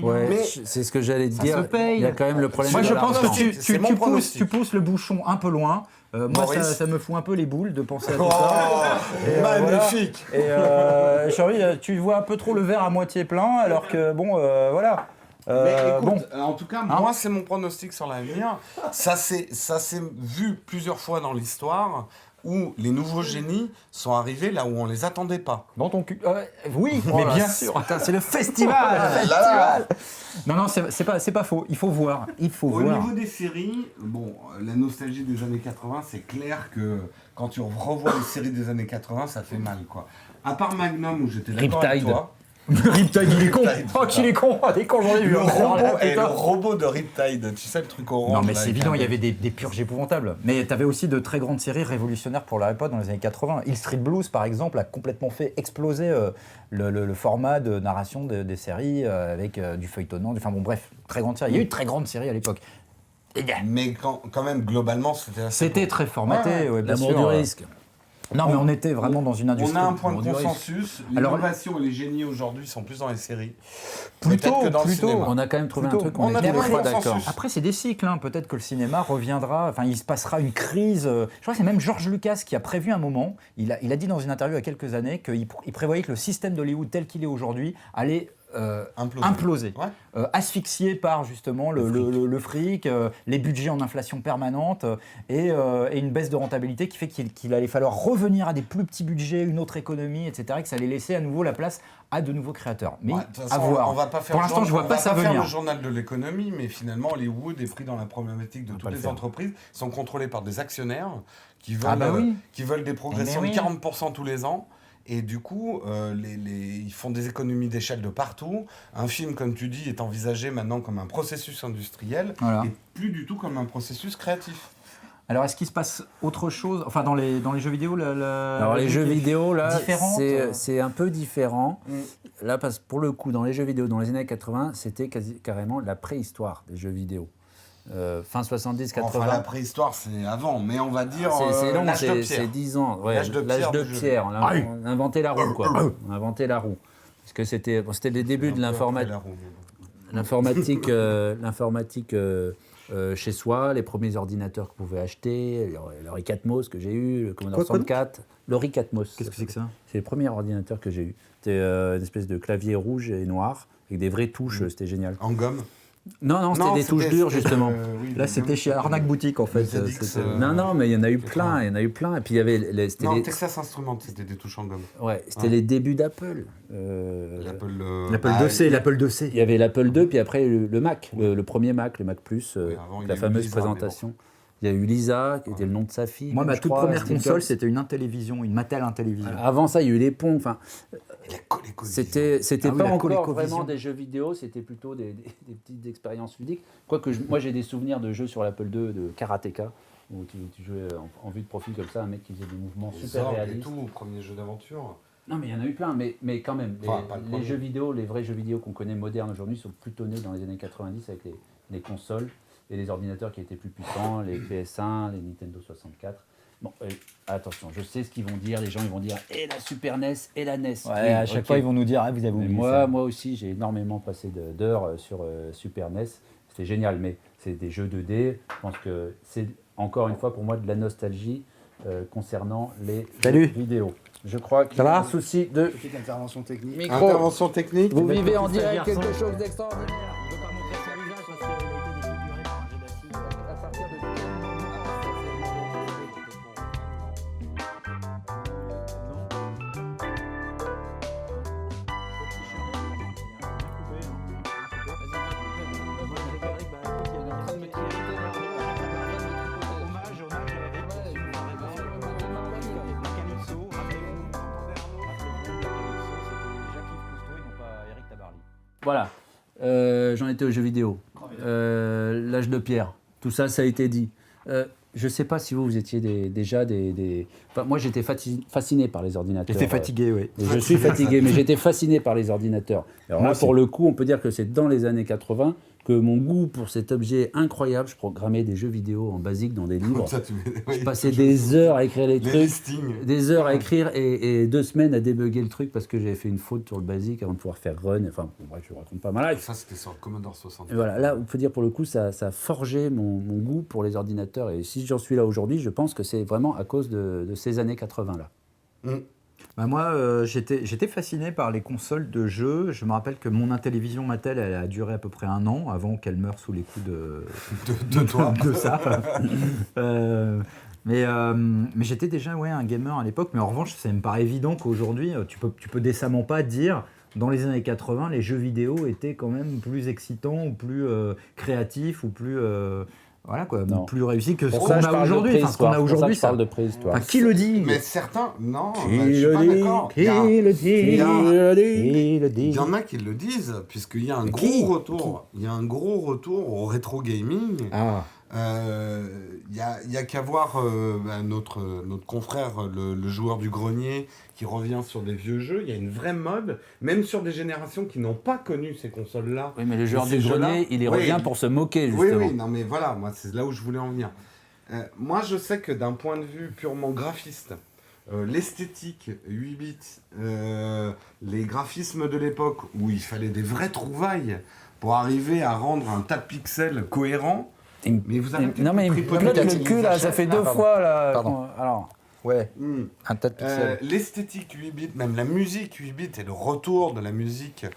Ouais, Mais c'est ce que j'allais te dire. se paye. Il y a quand même le problème Moi, de je pense l'argent. que C'est mon pronostic. tu pousses le bouchon un peu loin. Moi, Maurice. ça me fout un peu les boules de penser à tout Oh, ça. Et, magnifique. voilà. Et j'ai envie, tu vois un peu trop le verre à moitié plein, alors que voilà. Mais écoute, bon. en tout cas, moi, c'est mon pronostic sur l'avenir. Ça s'est vu plusieurs fois dans l'histoire où les nouveaux génies sont arrivés là où on les attendait pas. Dans ton cul. Oui, Oh mais là, bien sûr. C'est le festival. Non, c'est pas faux. Il faut voir. Au niveau des séries, la nostalgie des années 80, c'est clair que quand tu revois les séries des années 80, ça fait mal, quoi. À part Magnum, où j'étais d'accord avec Riptide. toi. Riptide, il est con. Riptide, Oh, qu'il est con. Des cons, j'en ai vu. Le robot de Riptide, tu sais, le truc orange. Non, mais là, c'est avec évident, un- il y avait des purges épouvantables. Mais tu avais aussi de très grandes séries révolutionnaires pour la époque dans les années 80. Hill Street Blues, par exemple, a complètement fait exploser le format de narration des séries avec du feuilletonnant. Enfin bon, bref, très grande série. Il y a eu de très grandes séries à l'époque. Mais quand même, globalement, c'était assez C'était bon. très formaté, ouais, bien L'amour sûr. du risque. Non, mais on était vraiment dans une industrie. On a un point de du risque. consensus. Alors- L'innovation et les génies aujourd'hui sont plus dans les séries. Plutôt, Peut-être que dans le plutôt. cinéma. On a quand même trouvé Plutôt. un truc, On on a est tous trouvé les trois un d'accord. consensus. Après, c'est des cycles. Peut-être que le cinéma reviendra. Enfin, il se passera une crise. Je crois que c'est même George Lucas qui a prévu un moment. Il a dit dans une interview il y a quelques années qu'il prévoyait que le système d'Hollywood tel qu'il est aujourd'hui allait imploser. Ouais. Asphyxié par justement le fric, les budgets en inflation permanente et une baisse de rentabilité qui fait qu'il allait falloir revenir à des plus petits budgets, une autre économie, etc. Et que ça allait laisser à nouveau la place à de nouveaux créateurs. Mais Ouais, de toute à façon, voir. on va pas faire Pour l'instant, je vois pas ça faire venir. le journal de l'économie, mais finalement, Hollywood est pris dans la problématique de toutes le les faire. entreprises sont contrôlées par des actionnaires qui veulent, Ah bah oui. qui veulent des progressions Mais oui. de 40% tous les ans. Et du coup, ils font des économies d'échelle de partout. Un film, comme tu dis, est envisagé maintenant comme un processus industriel Voilà. et plus du tout comme un processus créatif. Alors, est-ce qu'il se passe autre chose? Enfin, dans les jeux vidéo, Alors les jeux vidéo, là, différente, c'est un peu différent. Là, parce que pour le coup, dans les jeux vidéo, dans les années 80, c'était carrément la préhistoire des jeux vidéo. Fin 70-80. Enfin, la préhistoire, c'est avant, mais on va dire C'est long, l'âge de c'est pierre. 10 ans. Ouais, L'âge de pierre du jeu. pierre. On a inventé la roue, quoi. On a inventé la roue. Parce que c'était les débuts de l'informatique. L'informatique chez soi, les premiers ordinateurs que vous pouvez acheter, le Ricatmos que j'ai eu, le Commodore 64, le Ricatmos. Qu'est-ce que c'est que ça? C'est le premier ordinateur que j'ai eu. C'était une espèce de clavier rouge et noir avec des vraies touches, c'était génial. En gomme. Non, c'était des touches dures justement. Là, c'était chez Arnaque Boutique, en fait. Le ZX, C'était- Non, mais il y en a eu c'est plein, clair. il y en a eu plein. Et puis il y avait Non, Texas Instruments, c'était des touches en gomme. c'était les débuts d'Apple. L'Apple IIc, l'Apple IIc. Il y avait l'Apple II, puis après le Mac, le premier Mac, le Mac Plus, avant, il y a la eu fameuse Lisa, mais présentation. Il y a eu Lisa, qui était le nom de sa fille. Moi, ma je toute crois, première Steve console, Jobs. c'était une Intellivision, une Mattel Intellivision. Avant ça, il y a eu les ponts. Enfin, Et les C'était Ah oui, pas la encore ColecoVision. vraiment des jeux vidéo, c'était plutôt des petites expériences ludiques. Quoique moi j'ai des souvenirs de jeux sur l'Apple II de Karateka, où tu jouais en vue de profil comme ça, un mec qui faisait des mouvements super Zorg et réalistes. tout, premier jeu d'aventure. Non mais il y en a eu plein, mais quand même, Enfin, pas le les premier. jeux vidéo, les vrais jeux vidéo qu'on connaît modernes aujourd'hui sont plutôt nés dans les années 90 avec les consoles et les ordinateurs qui étaient plus puissants, les PS1, les Nintendo 64. Bon, attention, je sais ce qu'ils vont dire, les gens ils vont dire et la Super NES et la NES. Ouais, Oui, à chaque ok. fois, ils vont nous dire, ah, vous avez Mais oublié ça. moi aussi, j'ai énormément passé d'heures sur Super NES. C'était génial, mais c'est des jeux 2D. Je pense que c'est encore une fois pour moi de la nostalgie concernant les Salut. jeux vidéo. Je crois qu'il y Ça a va un souci de Petite intervention technique. micro. Intervention technique. Vous vivez en Petit direct garçon. quelque chose d'extraordinaire. Il ne veut pas montrer son visage parce qu'il a été défiguré par un jet d'acide. À partir de quel moment Voilà, j'en étais aux jeux vidéo. L'âge de pierre, tout ça, ça a été dit. Je ne sais pas si vous étiez déjà des... Enfin, moi, j'étais fasciné par les ordinateurs. J'étais fatigué, oui. Je suis fatigué, mais j'étais fasciné par les ordinateurs. Alors Moi là, aussi. pour le coup, on peut dire que c'est dans les années 80 que mon goût pour cet objet incroyable, je programmais des jeux vidéo en basique dans des livres. Comme ça, tu Je passais des heures à écrire les Les trucs. listings. Des heures à écrire et 2 semaines à débugger le truc parce que j'avais fait une faute sur le basique avant de pouvoir faire run. Enfin, bon, bref, je ne raconte pas ma life. Ça, c'était sur le Commodore 64. Et voilà, là, on peut dire pour le coup, ça a forgé mon goût pour les ordinateurs. Et si j'en suis là aujourd'hui, je pense que c'est vraiment à cause de ces années 80-là. Bah moi, j'étais fasciné par les consoles de jeux. Je me rappelle que mon Intellivision Mattel, elle a duré à peu près 1 an avant qu'elle meure sous les coups De toi. de ça. Mais j'étais déjà un gamer à l'époque. Mais en revanche, ça me paraît évident qu'aujourd'hui, tu peux décemment pas dire, dans les années 80, les jeux vidéo étaient quand même plus excitants ou plus créatifs ou plus... voilà quoi, Non. plus réussi que ce Pour qu'on ça, je a parle de aujourd'hui. Enfin, ce qu'on préhistoire. a Pour ça, aujourd'hui, je parle ça. de préhistoire. Enfin, qui le dit Mais certains, non, Qui je suis le pas dit d'accord. Qui le dit il y a- Qui le dit Il le dit. Il y en a qui le disent, puisqu'il y a un Qui gros retour. Il y a un gros retour au rétro gaming. Ah. Il y a qu'à voir notre confrère, le joueur du grenier, qui revient sur des vieux jeux. Il y a une vraie mode, même sur des générations qui n'ont pas connu ces consoles-là. Oui, mais le joueur ces du jeux-là, grenier, il y oui, revient pour se moquer, Oui, justement. oui, non, mais voilà, moi, c'est là où je voulais en venir. Moi, je sais que d'un point de vue purement graphiste, l'esthétique 8 bits, les graphismes de l'époque où il fallait des vraies trouvailles pour arriver à rendre un tas de pixels cohérent. Mais vous arrêtez Non, mais de il me tripoter plotte les le cul, là, ça fait 2 pardon. fois, là. Pardon. Alors, Ouais, Hmm. un tas de pixels. L'esthétique 8 bits, même la musique 8 bits et le retour de la musique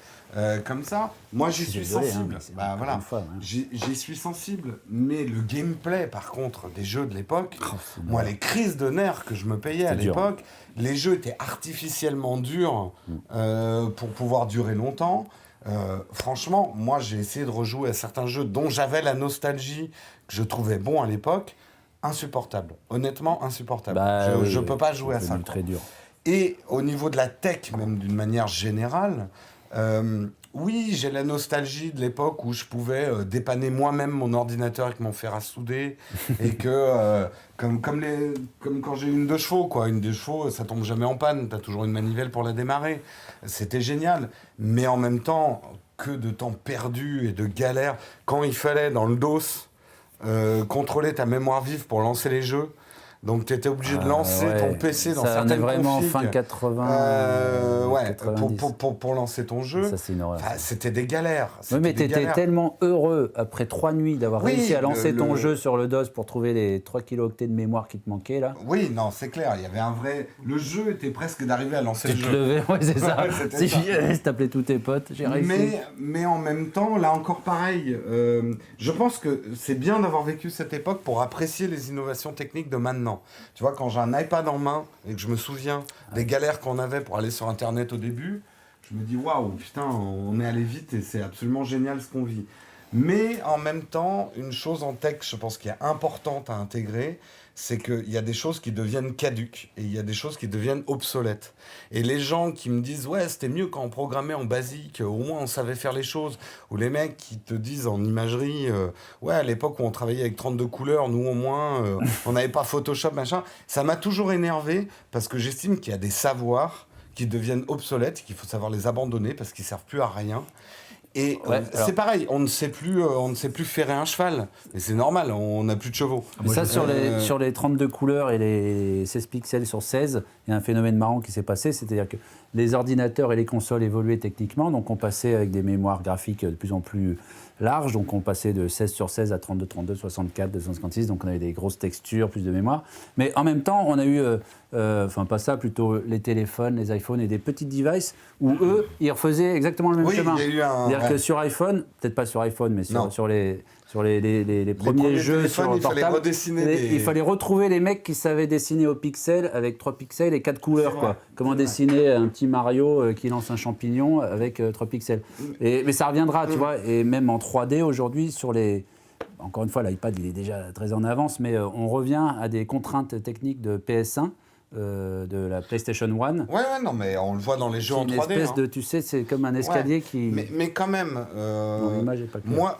comme ça, moi j'y suis désolé, hein, sensible. mais c'est Bah, encore voilà. une fois, hein. J'y suis sensible, mais le gameplay par contre des jeux de l'époque, c'est moi les crises de nerfs que je me payais à C'est dur. l'époque, les jeux étaient artificiellement durs pour pouvoir durer longtemps. Franchement, moi j'ai essayé de rejouer à certains jeux dont j'avais la nostalgie, que je trouvais bon à l'époque. Insupportable, honnêtement insupportable. Bah, je oui, peux pas jouer à c'est ça. devenu quoi. très dur. Et au niveau de la tech, même d'une manière générale, oui, j'ai la nostalgie de l'époque où je pouvais dépanner moi-même mon ordinateur avec mon fer à souder et que, comme quand j'ai une 2 chevaux, quoi. Une 2 chevaux, ça tombe jamais en panne, t'as toujours une manivelle pour la démarrer. C'était génial. Mais en même temps, que de temps perdu et de galère. Quand il fallait, dans le DOS, contrôler ta mémoire vive pour lancer les jeux. Donc tu étais obligé de lancer ouais. ton PC dans Ça en est certaines vraiment configs. fin 80. Ouais, 90. pour lancer ton jeu. Ça, c'est une horreur. Enfin, c'était des galères. Oui, C'était mais des t'étais galères. tellement heureux après 3 nuits d'avoir Oui, réussi à lancer ton le- jeu sur le DOS pour trouver les 3 kilooctets de mémoire qui te manquaient, là. Oui, non, c'est clair. Il y avait un vrai. Le jeu était presque d'arriver à lancer Tu le te jeu. levais, ouais, c'est ça. Ouais, c'était C'est ça. yes, t'appelais tous tes potes, j'ai réussi. Mais en même temps, là encore pareil, je pense que c'est bien d'avoir vécu cette époque pour apprécier les innovations techniques de maintenant. Tu vois, quand j'ai un iPad en main et que je me souviens des galères qu'on avait pour aller sur Internet au début, je me dis waouh, putain, on est allé vite et c'est absolument génial ce qu'on vit. Mais en même temps, une chose en tech, je pense qui est importante à intégrer, c'est qu'il y a des choses qui deviennent caduques et il y a des choses qui deviennent obsolètes. Et les gens qui me disent « Ouais, c'était mieux quand on programmait en basique, au moins on savait faire les choses », ou les mecs qui te disent en imagerie « Ouais, à l'époque où on travaillait avec 32 couleurs, nous au moins, on n'avait pas Photoshop, machin », ça m'a toujours énervé parce que j'estime qu'il y a des savoirs qui deviennent obsolètes, qu'il faut savoir les abandonner parce qu'ils ne servent plus à rien. Et c'est pareil, on ne sait plus ferrer un cheval. Mais c'est normal, on n'a plus de chevaux. Mais ça, sur les 32 couleurs et les 16 pixels sur 16, il y a un phénomène marrant qui s'est passé, c'est-à-dire que les ordinateurs et les consoles évoluaient techniquement, donc on passait avec des mémoires graphiques de plus en plus larges, donc on passait de 16 sur 16 à 32, 32, 64, 256, donc on avait des grosses textures, plus de mémoire. Mais en même temps, on a eu, pas ça, plutôt les téléphones, les iPhones et des petits devices où eux, ils refaisaient exactement le même chemin. Il y a eu C'est-à-dire que sur iPhone, peut-être pas sur iPhone, mais sur les premiers jeux sur portable, il fallait retrouver les mecs qui savaient dessiner au pixel avec 3 pixels et 4 couleurs. Quoi. Comment dessiner un petit Mario qui lance un champignon avec 3 pixels. Mais ça reviendra, tu vois. Et même en 3D aujourd'hui, encore une fois, l'iPad il est déjà très en avance, mais on revient à des contraintes techniques de PS1. De la PlayStation 1. Ouais, non, mais on le voit dans les jeux en 3D. Une espèce de, tu sais, c'est comme un escalier qui... Mais quand même, l'image est pas claire. moi,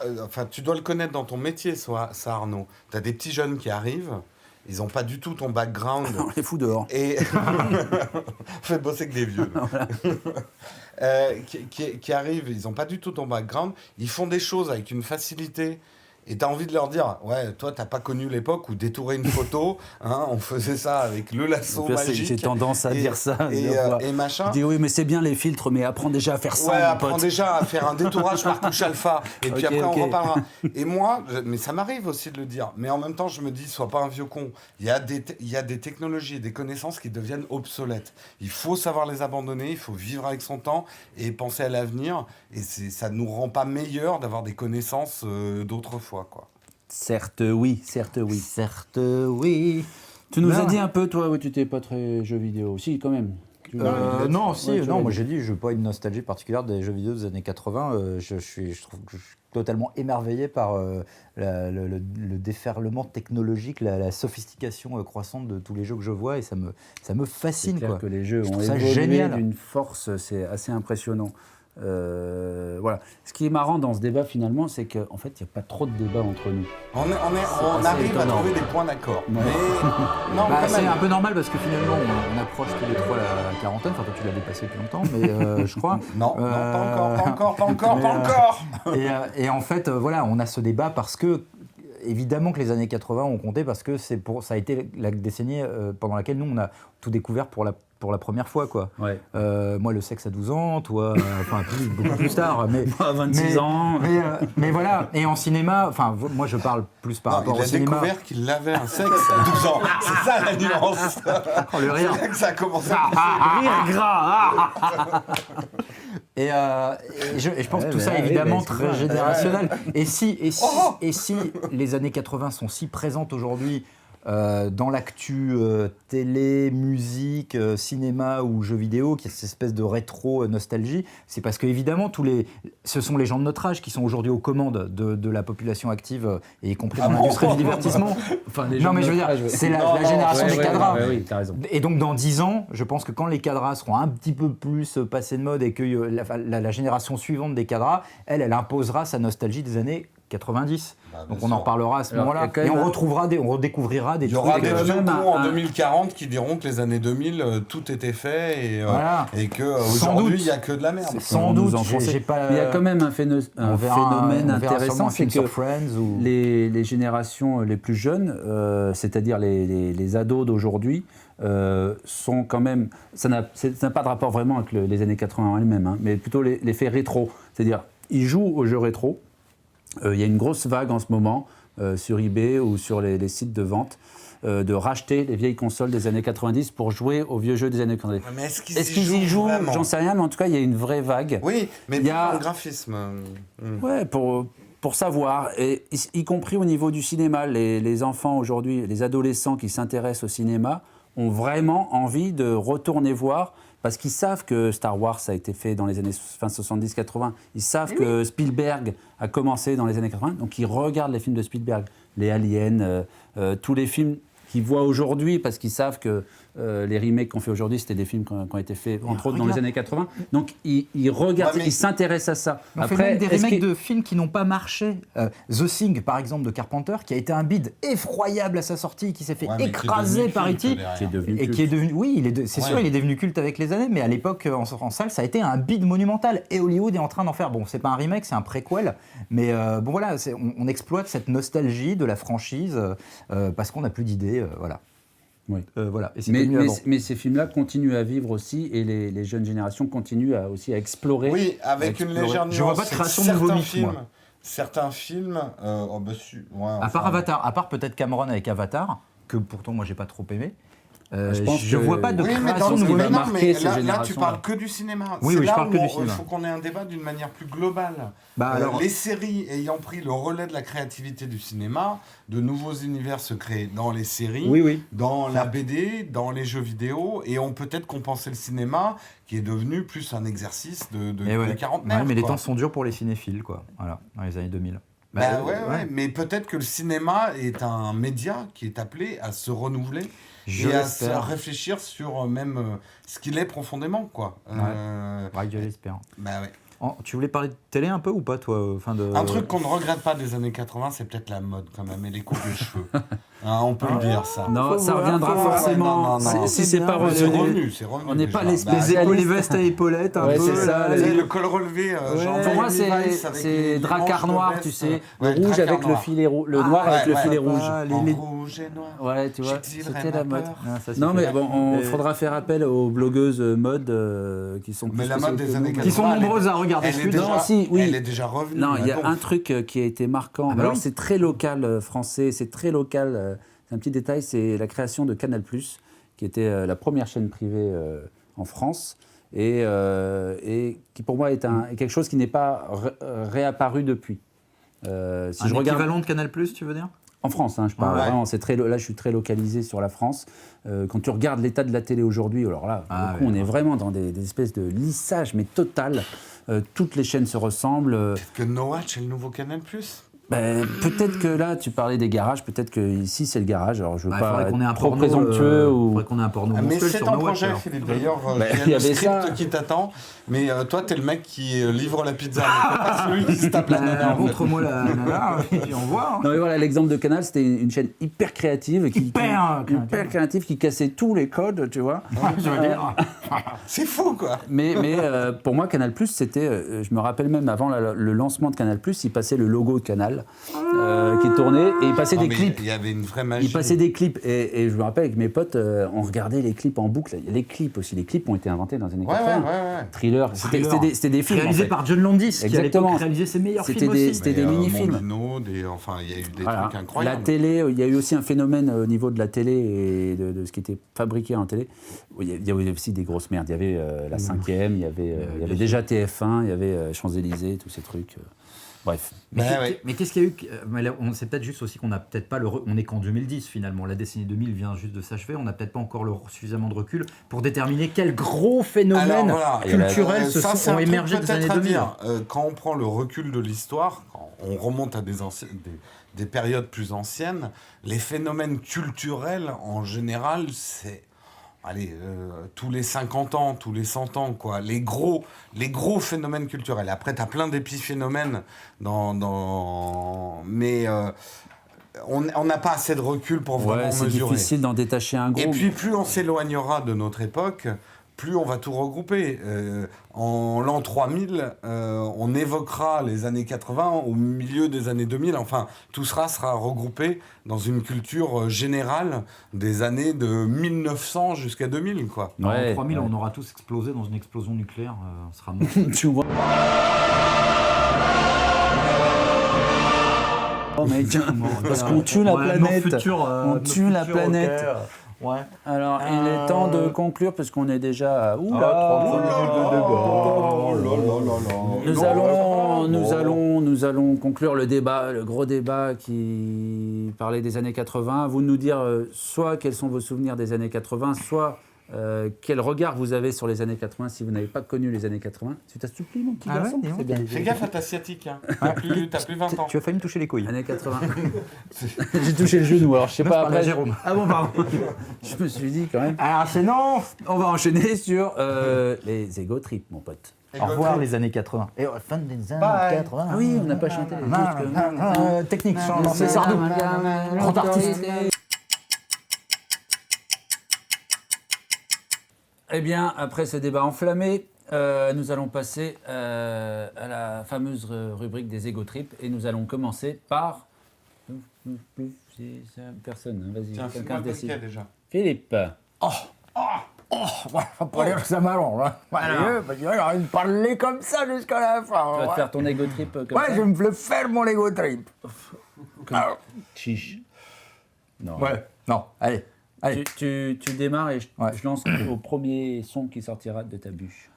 tu dois le connaître dans ton métier, ça Arnaud. Tu as des petits jeunes qui arrivent, ils n'ont pas du tout ton background. On les fout dehors. Et faites bosser que des vieux. Qui arrivent, ils n'ont pas du tout ton background, ils font des choses avec une facilité. Et tu as envie de leur dire, ouais, toi, tu n'as pas connu l'époque où détourer une photo, on faisait ça avec le lasso magique. J'ai tendance à dire ça. Et machin. Je dis, oui, mais c'est bien les filtres, mais apprends déjà à faire ça. Ouais, apprends déjà à faire un détourage par touche alpha. Et puis après, on reparlera. Et moi, mais ça m'arrive aussi de le dire. Mais en même temps, je me dis, sois pas un vieux con. Il y a des technologies et des connaissances qui deviennent obsolètes. Il faut savoir les abandonner, il faut vivre avec son temps et penser à l'avenir. Et ça ne nous rend pas meilleurs d'avoir des connaissances d'autrefois. Quoi. Certes oui. Tu nous as dit un peu, toi, où tu n'étais pas très jeux vidéo. Si, quand même. Non, moi j'ai dit, je n'ai pas une nostalgie particulière des jeux vidéo des années 80. Je trouve que je suis totalement émerveillé par le déferlement technologique, la sophistication croissante de tous les jeux que je vois et ça me fascine. C'est clair quoi. que les jeux je ont trouve ça évolué génial. d'une force, c'est assez impressionnant. Voilà. Ce qui est marrant dans ce débat finalement, c'est qu'en fait, il n'y a pas trop de débat entre nous. On arrive à trouver des points d'accord. Ouais. Mais non, c'est un peu normal parce que finalement, on approche tous les trois la quarantaine. Enfin, toi, tu l'as dépassé depuis longtemps, mais je crois. Non, pas encore. Et en fait, voilà, on a ce débat parce que évidemment que les années 80 ont compté parce que ça a été la décennie pendant laquelle nous on a tout découvert pour la première fois, quoi. Ouais. Moi, le sexe à 12 ans, toi, beaucoup plus tard. Mais, Moi, à 26 ans. Mais voilà, et en cinéma, moi je parle plus par rapport au cinéma. Il a découvert qu'il avait un sexe à 12 ans. C'est ça la nuance. Oh, le rire. C'est là que ça a commencé. Rire gras. Et je pense que tout ça est évidemment très générationnel. Et si les années 80 sont si présentes aujourd'hui dans l'actu télé, musique, cinéma ou jeux vidéo, qui est cette espèce de rétro-nostalgie, c'est parce qu'évidemment, ce sont les gens de notre âge qui sont aujourd'hui aux commandes de la population active, et y compris dans l'industrie du divertissement. Non, mais je veux dire, c'est la génération des cadras. Oui, t'as raison. Et donc, dans 10 ans, je pense que quand les cadras seront un petit peu plus passés de mode et que la génération suivante des cadras, elle imposera sa nostalgie des années 90. Donc on en reparlera à ce moment-là. Et on redécouvrira des trucs. Il y aura des vieux cons en 2040 qui diront que les années 2000, tout était fait et qu'aujourd'hui, il n'y a que de la merde. Sans doute. Il y a quand même un phénomène intéressant, c'est que les générations les plus jeunes, c'est-à-dire les ados d'aujourd'hui, sont quand même... Ça n'a pas de rapport vraiment avec les années 80 en elles-mêmes, mais plutôt l'effet rétro. C'est-à-dire, ils jouent aux jeux rétro. Il y a une grosse vague en ce moment sur eBay ou sur les sites de vente de racheter les vieilles consoles des années 90 pour jouer aux vieux jeux des années 90. Mais est-ce qu'ils y jouent J'en sais rien, mais en tout cas, il y a une vraie vague. Oui, mais il y a un graphisme. Ouais, pour savoir, et y compris au niveau du cinéma. Les enfants aujourd'hui, les adolescents qui s'intéressent au cinéma ont vraiment envie de retourner voir parce qu'ils savent que Star Wars a été fait dans les années fin 70-80. Ils savent que Spielberg a commencé dans les années 80, donc ils regardent les films de Spielberg, les Aliens, tous les films qu'ils voient aujourd'hui, parce qu'ils savent que les remakes qu'on fait aujourd'hui, c'était des films qui ont été faits, entre autres, dans les années 80. Donc, ils regardent, ils s'intéressent à ça. On fait même des remakes de films qui n'ont pas marché. The Thing, par exemple, de Carpenter, qui a été un bid effroyable à sa sortie, qui s'est fait écraser par E.T. Qui est devenu et culte. qui est devenu, oui, c'est sûr, il est devenu culte avec les années, mais à l'époque, en salle, ça a été un bid monumental. Et Hollywood est en train d'en faire. Bon, c'est pas un remake, c'est un préquel, mais bon voilà, on exploite cette nostalgie de la franchise parce qu'on n'a plus d'idées, voilà. Oui. Voilà. Et c'était mieux avant. Mais ces films-là continuent à vivre aussi, et les jeunes générations continuent aussi à explorer. Oui, avec une légère nuance. Je vois pas de création de nouveaux mythes, moi. Certains films, À part Avatar, à part peut-être Cameron avec Avatar, que pourtant moi j'ai pas trop aimé. Je vois pas de oui, mais création de nouveaux mythes. marquer ces là, tu générations-là. parles que du cinéma. Oui, C'est je là parle où que du cinéma. Il faut qu'on ait un débat d'une manière plus globale. Alors- Les séries ayant pris le relais de la créativité du cinéma, de nouveaux univers se créent dans les séries, Oui. dans la BD, dans les jeux vidéo, et ont peut-être compensé le cinéma, qui est devenu plus un exercice de quarantenaire. Ouais, mais les quoi. temps sont durs pour les cinéphiles, quoi. Voilà, dans les années 2000. Mais peut-être que le cinéma est un média qui est appelé à se renouveler et à réfléchir sur même ce qu'il est profondément, quoi. Ouais, je l'espère. Bah ouais. Tu voulais parler de télé un peu ou pas, toi Un truc qu'on ne regrette pas des années 80, c'est peut-être la mode quand même et les coupes de cheveux. Hein, on peut le dire, ça. Non, ça reviendra forcément. non. Si c'est pas C'est revenu. revenu. On n'est pas déjà. les spécialistes. les vestes à épaulettes, un Ouais, peu. c'est ça, là, Tu sais, le col relevé, genre Pour moi, Levi's avec c'est les dracard manches de noir, veste. tu sais. Ouais, Le rouge dracard avec le noir. filet rouge. Le noir avec le filet rouge. En rouge et noir. Ouais, tu vois, J'exilerai c'était la ma mode. peur. Non, mais bon, il faudra faire appel aux blogueuses mode qui sont plus Mais la mode des spécialisées années que nous. 80, Qui sont nombreuses à regarder elle est Squid. déjà- Non, si, oui. Elle est déjà revenue. Non, il y a donc. un truc qui a été marquant. bah Alors, oui. c'est très local français, c'est très local. C'est un petit détail, c'est la création de Canal+, qui était la première chaîne privée en France, et qui pour moi est quelque chose qui n'est pas réapparu depuis. Si Un je regarde équivalent de Canal+, tu veux dire? en France, je parle Ouais. vraiment. Là, je suis très localisé sur la France. Quand tu regardes l'état de la télé aujourd'hui, alors là, pour le coup, on est vraiment dans des espèces de lissage, mais total. Toutes les chaînes se ressemblent. Peut-être que No Watch est le nouveau Canal+. Peut-être que là, tu parlais des garages, peut-être que ici c'est le garage. Alors je veux Il pas faudrait qu'on ait un être trop porno, présomptueux ou. faudrait qu'on ait un porno Mais mensuel c'est sur un No Watch, projet, alors. Philippe. D'ailleurs, il il y y a le avait script ça. qui t'attend. Mais toi, t'es le mec qui livre la pizza. Mais t'es pas celui qui se tape la nana. en fait. Montre-moi la nana, et puis on voit. hein. Non mais voilà, l'exemple de Canal, c'était une chaîne hyper créative, Hyper créative, qui cassait tous les codes, tu vois. Je veux dire. C'est fou, quoi. Mais pour moi, Canal+, c'était, je me rappelle même avant le lancement de Canal+, il passait le logo de Canal qui tournait et il passait Non, des mais clips. Il y avait une vraie magie. Il passait des clips et je me rappelle avec mes potes, on regardait les clips en boucle. Les clips aussi, les clips ont été inventés dans les années 80. Ouais. Thriller, c'était des films. Réalisé en fait. par John Landis, qui à Exactement. l'époque réalisait ses meilleurs C'était films des- aussi. c'était des mini-films. Mondino, enfin, il y a eu des Voilà. trucs incroyables. La télé, il y a eu aussi un phénomène au niveau de la télé et de ce qui était fabriqué en télé. Il y avait aussi des grosses merdes. Il y avait la 5e, il y avait déjà TF1, il y avait Champs-Élysées, tous ces trucs. Bref. Mais qu'est-ce qu'il y a eu mais là, c'est peut-être juste aussi qu'on n'a peut-être pas on est qu'en 2010 finalement, la décennie 2000 vient juste de s'achever, on n'a peut-être pas encore suffisamment de recul pour déterminer quels gros phénomènes culturels ça, c'est ont un truc émergé des peut-être années à 2000. dire. Quand on prend le recul de l'histoire, quand on remonte à des périodes plus anciennes, les phénomènes culturels en général, c'est tous les 50 ans, tous les 100 ans, quoi. Les gros phénomènes culturels. Après, tu as plein d'épiphénomènes mais on n'a pas assez de recul pour vraiment c'est mesurer. difficile d'en détacher un gros. Et puis, plus on s'éloignera de notre époque, plus on va tout regrouper. En l'an 3000, on évoquera les années 80 au milieu des années 2000. Enfin, tout sera regroupé dans une culture générale des années de 1900 jusqu'à 2000, quoi. En 3000, on aura tous explosé dans une explosion nucléaire, on sera mort. Tu vois. Oh mec, parce qu'on tue la planète. On tue la planète. Ouais. Alors, il est temps de conclure parce qu'on est déjà à... Nous allons conclure le débat, le gros débat qui parlait des années 80. Vous nous dire soit quels sont vos souvenirs des années 80, soit quel regard vous avez sur les années 80 si vous n'avez pas connu les années 80. Tu t'assouplis, mon petit garçon, ouais, c'est bien. Fais gaffe à ta sciatique, hein. T'as plus 20 ans. Tu as failli me toucher les couilles. Années 80. J'ai touché le genou, alors je sais Non, pas je parlais après. à Jérôme. Ah bon, pardon. Je me suis dit quand même. Alors c'est non. On va enchaîner sur les ego trips, mon pote. Au revoir les années 80. Et fin des années Bye. 80. Ah oui, on n'a pas chanté les trucs. Technique, c'est Sardou. Grand artiste. Eh bien, après ce débat enflammé, nous allons passer à la fameuse rubrique des ego trips et nous allons commencer par. Personne, hein, vas-y, Tiens, quelqu'un fais-moi le décide. paquet, déjà. Philippe. Faut pas dire que ça m'allonge. Parce qu'il a envie de parler comme ça jusqu'à la fin. Tu vas te faire ton ego trip comme Ouais, ça. je vais me le faire mon ego trip. Chiche. Non. Ouais, non, allez. Allez. Tu démarres et Ouais. je lance au premier son qui sortira de ta bûche.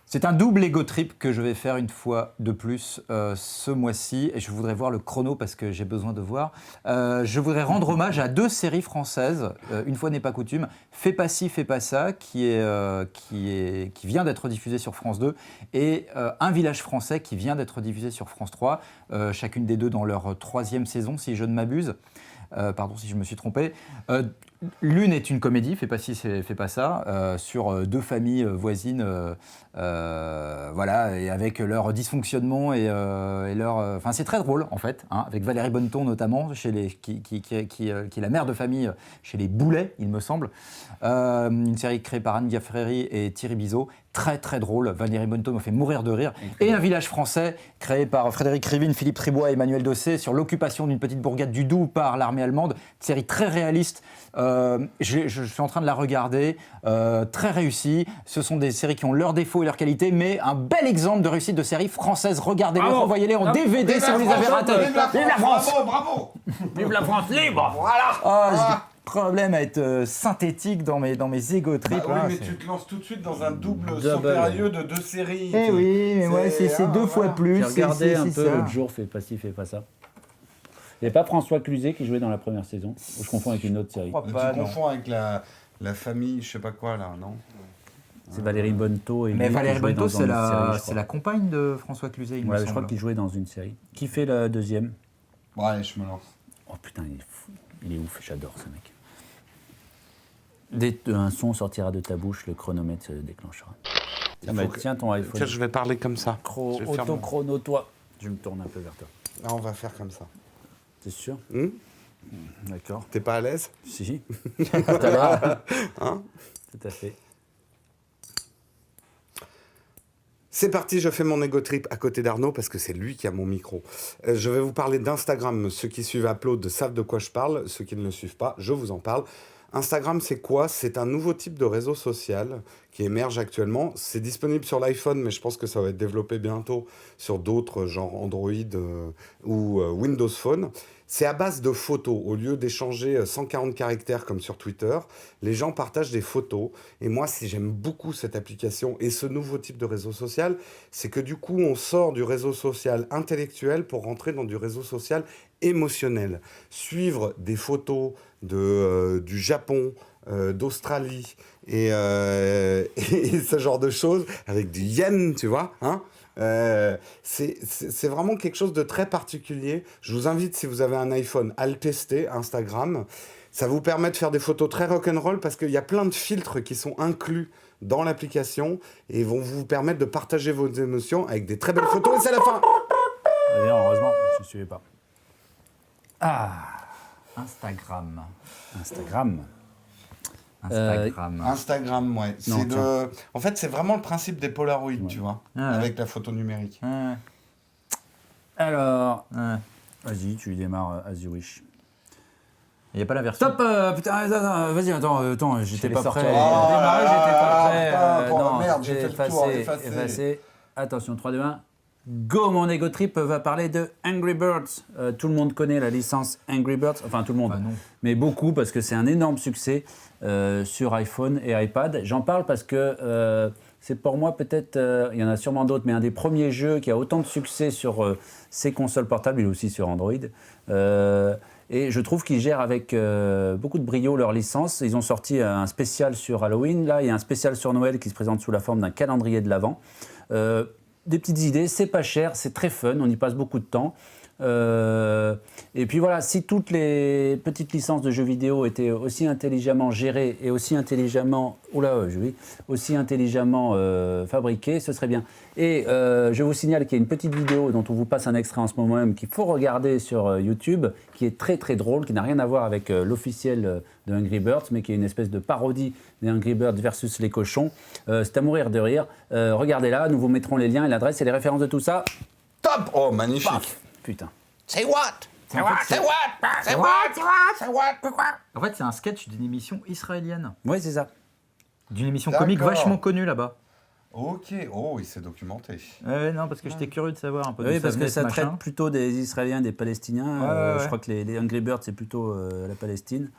C'est un double ego trip que je vais faire une fois de plus ce mois-ci. Et je voudrais voir le chrono parce que j'ai besoin de voir. Je voudrais rendre hommage à 2 séries françaises. Une fois n'est pas coutume. Fais pas ci, fais pas ça, qui vient d'être diffusée sur France 2. Et Un village français qui vient d'être diffusé sur France 3. Chacune des deux dans leur 3e saison, si je ne m'abuse. Pardon si je me suis trompé. L'une est une comédie, fais pas ci, fais pas ça, sur 2 familles voisines, voilà, et avec leur dysfonctionnement et leur, enfin c'est très drôle en fait, hein, avec Valérie Bonneton notamment, qui est la mère de famille chez les Boulets, il me semble, une série créée par Anne Gaffreri et Thierry Bizot, très très drôle. Valérie Bonneton me fait mourir de rire. Et Un village français créé par Frédéric Rivine, Philippe Tribois et Emmanuel Dossé sur l'occupation d'une petite bourgade du Doubs par l'armée allemande. Série très réaliste. Je suis en train de la regarder, très réussie. Ce sont des séries qui ont leurs défauts et leurs qualités, mais un bel exemple de réussite de série française. Regardez-les, Bravo. envoyez-les en DVD si vous les avez ratés. Vive la France! Bravo! Vive la France libre. Ah, j'ai des problèmes à être synthétique dans mes ego trips. Bah hein, oui, mais c'est- tu te lances tout de suite dans un double Double. saut périlleux de 2 séries. Eh oui, mais ouais, c'est 2 fois voilà. plus. J'ai regardé un c'est peu ça. l'autre jour, fais pas ci, fais pas ça. Il n'y avait pas François Cluzet qui jouait dans la première saison. Ou je confonds avec une autre série. Je crois Tu pas, non. confonds avec la famille, je sais pas quoi, là, non? C'est Valérie Bonneton et Mais lui qui Valérie jouaient Bonneton, dans une série, je c'est crois. la compagne de François Cluzet, il me Ouais, semble. je crois qu'il jouait dans une série. Qui fait la deuxième? Bon, allez, je me lance. Oh putain, il est fou. Il est ouf, j'adore ce mec. Dès qu'un son sortira de ta bouche, le chronomètre se déclenchera. Il faut que- Tiens ton iPhone. Tiens, je vais parler comme ça. Je vais faire mon- Autochrono, toi. Je me tourne un peu vers toi. Ah, on va faire comme ça. T'es sûr? D'accord. T'es pas à l'aise? Si. Tout à l'heure. Hein? Tout à fait. C'est parti, je fais mon ego trip à côté d'Arnaud parce que c'est lui qui a mon micro. Je vais vous parler d'Instagram. Ceux qui suivent Upload savent de quoi je parle. Ceux qui ne le suivent pas, je vous en parle. Instagram, c'est quoi? C'est un nouveau type de réseau social qui émerge actuellement. C'est disponible sur l'iPhone, mais je pense que ça va être développé bientôt sur d'autres, genre Android ou Windows Phone. C'est à base de photos. Au lieu d'échanger 140 caractères comme sur Twitter, les gens partagent des photos. Et moi, si j'aime beaucoup cette application et ce nouveau type de réseau social, c'est que du coup, on sort du réseau social intellectuel pour rentrer dans du réseau social émotionnel. Suivre des photos du Japon, d'Australie et ce genre de choses avec du yen, tu vois, hein. C'est vraiment quelque chose de très particulier. Je vous invite, si vous avez un iPhone, à le tester, Instagram. Ça vous permet de faire des photos très rock'n'roll parce qu'il y a plein de filtres qui sont inclus dans l'application et vont vous permettre de partager vos émotions avec des très belles photos. Et c'est la fin. Heureusement, je ne suivais pas. Instagram. Instagram. Instagram, ouais. Non, En fait, c'est vraiment le principe des Polaroids, tu vois, Ah ouais. avec la photo numérique. Ouais, Alors, ouais. vas-y, tu démarres as you wish. Il n'y a pas la version. Stop putain, attends, vas-y, attends, j'étais les pas sortir. prêt. Ah, Démarrer, j'étais pas prêt. putain, merde, j'ai fait le tour, effacer. effacer. Attention, 3, 2, 1. Go, mon ego trip va parler de Angry Birds. Tout le monde connaît la licence Angry Birds, enfin tout le monde, Bah non. mais beaucoup parce que c'est un énorme succès sur iPhone et iPad. J'en parle parce que c'est pour moi peut-être, il y en a sûrement d'autres, mais un des premiers jeux qui a autant de succès sur ces consoles portables, et aussi sur Android. Et je trouve qu'ils gèrent avec beaucoup de brio leur licence. Ils ont sorti un spécial sur Halloween, là, il y a un spécial sur Noël qui se présente sous la forme d'un calendrier de l'Avent. Des petites idées, c'est pas cher, c'est très fun, on y passe beaucoup de temps. Et puis voilà, si toutes les petites licences de jeux vidéo étaient aussi intelligemment gérées et aussi intelligemment, fabriquées, ce serait bien. Et je vous signale qu'il y a une petite vidéo dont on vous passe un extrait en ce moment même qu'il faut regarder sur YouTube, qui est très très drôle, qui n'a rien à voir avec l'officiel de Angry Birds, mais qui est une espèce de parodie des Angry Birds versus les cochons. C'est à mourir de rire. Regardez-là, nous vous mettrons les liens et l'adresse et les références de tout ça. Top! Oh, magnifique! Paf. Putain. Say what? En fait, c'est un sketch d'une émission israélienne. Oui, c'est ça. D'une émission comique D'accord. vachement connue là-bas. Ok, oh, il s'est documenté. Non, parce que j'étais curieux de savoir un peu Oui, d'où parce que venait ça ce traite machin. plutôt des Israéliens, des Palestiniens. Ouais. Je crois que les Angry Birds, c'est plutôt la Palestine.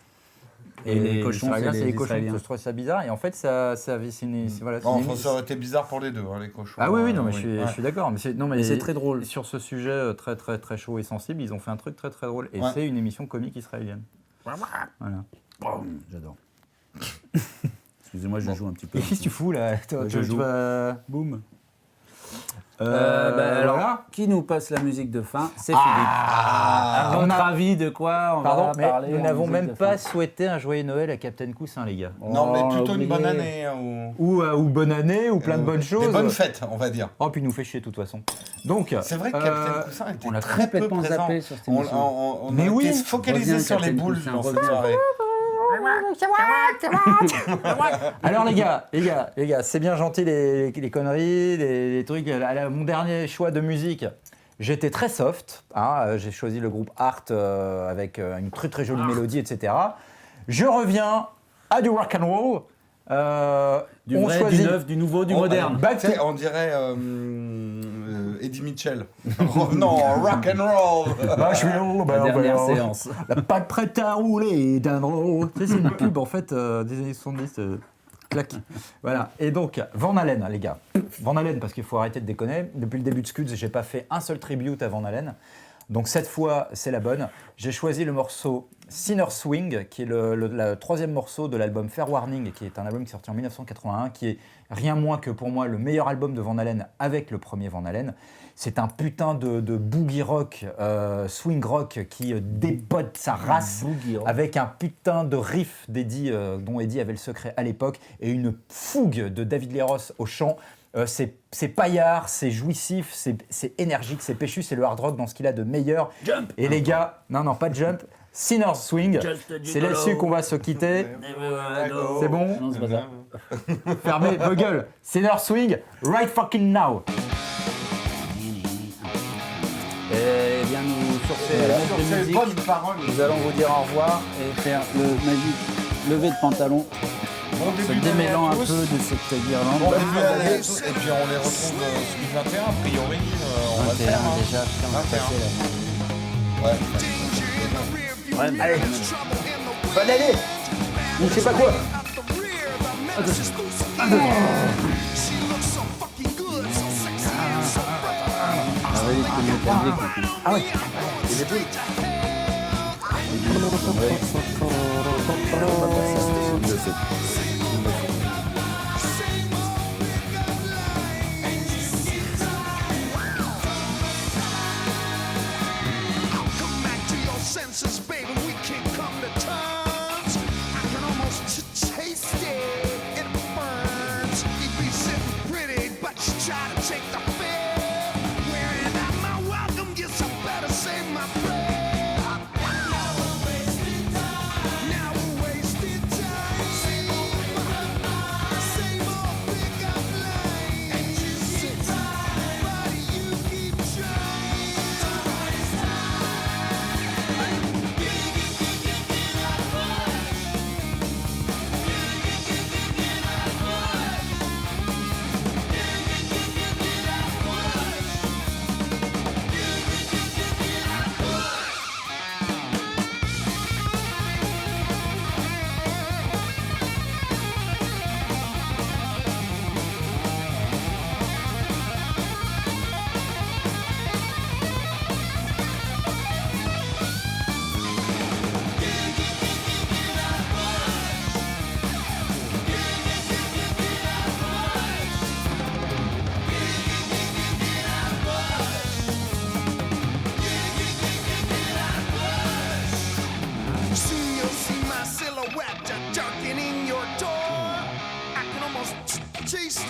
Et les cochons, Israéliens, c'est c'est les les cochons. Israéliens. Je trouve ça bizarre. Et en fait, voilà, c'est Bon, une- ça aurait été bizarre pour les deux, hein, les cochons. Ah oui, non, mais Ouais. je suis d'accord. Mais Mais c'est très drôle. Sur ce sujet très, très, très chaud et sensible, ils ont fait un truc très, très drôle. Et Ouais. c'est une émission comique israélienne. Voilà. J'adore. Excusez-moi, je joue un petit peu. Et qu'est-ce que tu fous là? Toi, Je tu joue. vas- Boum. voilà. Alors, qui nous passe la musique de fin? C'est Ah, Philippe. À on votre a- avis, de quoi on Pardon, va mais parler nous en n'avons musique même de pas fin souhaité un joyeux Noël à Captain Coussin, les gars. Non, mais Oh, plutôt une oublié. bonne année. Hein, ou... Ou bonne année, ou plein de bonnes choses. Des bonnes fêtes, on va dire. Oh, puis il nous fait chier de toute façon. Donc, C'est vrai que Captain Coussin était on l'a très peu complètement présent. zappé sur cette On, émission. on Mais a oui. été focalisé Reviens, sur les Captain boules Coussin, dans cette reviens. soirée. alors les gars, c'est bien gentil les conneries, les trucs. Mon dernier choix de musique, j'étais très soft. Hein, j'ai choisi le groupe Art avec une très très jolie mélodie, etc. Je reviens à du rock and roll. Du on vrai, choisit- du neuf, du nouveau, du On- moderne. Back Tu sais, to- on dirait Eddie Mitchell. Non, rock and roll. Nashville, La dernière bah, séance. La patte prête à rouler, Dan. Tu sais, c'est une pub en fait des années 70. Clac. Voilà. Et donc, Van Halen, les gars. Van Halen, parce qu'il faut arrêter de déconner. Depuis le début de Scuds, j'ai pas fait un seul tribute à Van Halen. Donc cette fois, c'est la bonne. J'ai choisi le morceau Sinner Swing, qui est le troisième morceau de l'album Fair Warning, qui est un album qui est sorti en 1981, qui est rien moins que pour moi le meilleur album de Van Halen avec le premier Van Halen. C'est un putain de boogie rock, swing rock qui dépote sa race Boogie rock. avec un putain de riff d'Eddie, dont Eddie avait le secret à l'époque, et une fougue de David Lee Roth au chant. C'est paillard, c'est jouissif, c'est énergique, c'est péchu, c'est le hard rock dans ce qu'il a de meilleur. Jump. Et les gars, non, pas de jump, Sinner Swing, Just a c'est gigolo. là-dessus qu'on va se quitter. C'est bon? Non, c'est pas ça. Fermez vos gueules. Sinner Swing, right fucking now. Eh bien, nous, sur ces Sur notes de ces musique, bonnes paroles. nous allons vous dire au revoir et faire le magique lever de pantalon, Bon se début d'année démêlant à un peu tous. de cette guirlande. Bon début d'année à tous. Et puis on les retrouve Squid 21, a priori. On va le faire. Hein. déjà, putain, on va 21. passer là. Ouais. Ouais, allez. Bonne année. Ou je sais pas quoi. Ah oui, c'est mieux que la musique maintenant. Ah ouais. Come back to your senses, baby. We can't come to terms. I can almost taste it. It burns. You be sitting pretty, but you try to take the fit. Wearing out my welcome, guess I better save my breath. Now we're wasting time.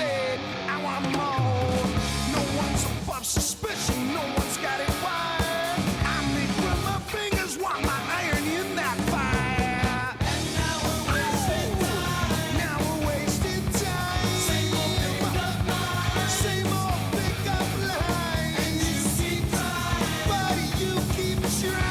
stay. I want more. No one's above suspicion. No one's got it wired. I make with my fingers while my iron in that fire. And now we're wasting time. Now we're wasting time. Same old pickup line. Same old pickup line. And you keep trying. But you keep trying.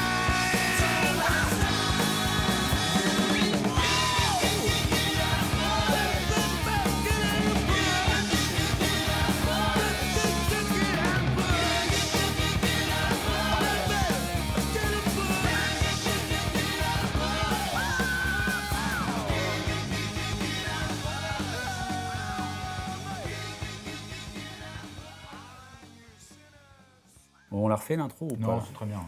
Bon, on la refait l'intro ou Non, pas? c'est très bien.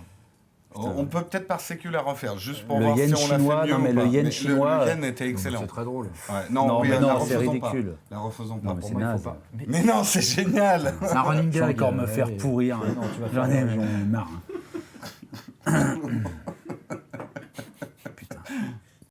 On peut peut-être par sécu la refaire, juste pour Le voir yen si on l'a chinois, fait mieux non, mais ou le pas. yen Mais chinois, le yen était excellent. C'est très drôle. Ouais, Non, mais oui, non, la c'est refaisons ridicule. pas. La refaisons pas. Non, mais Pour c'est moi, il naze. faut pas. Mais non, c'est génial. C'est un running J'ai gag. encore me faire pourrir. Non, tu vas J'en faire ai marre.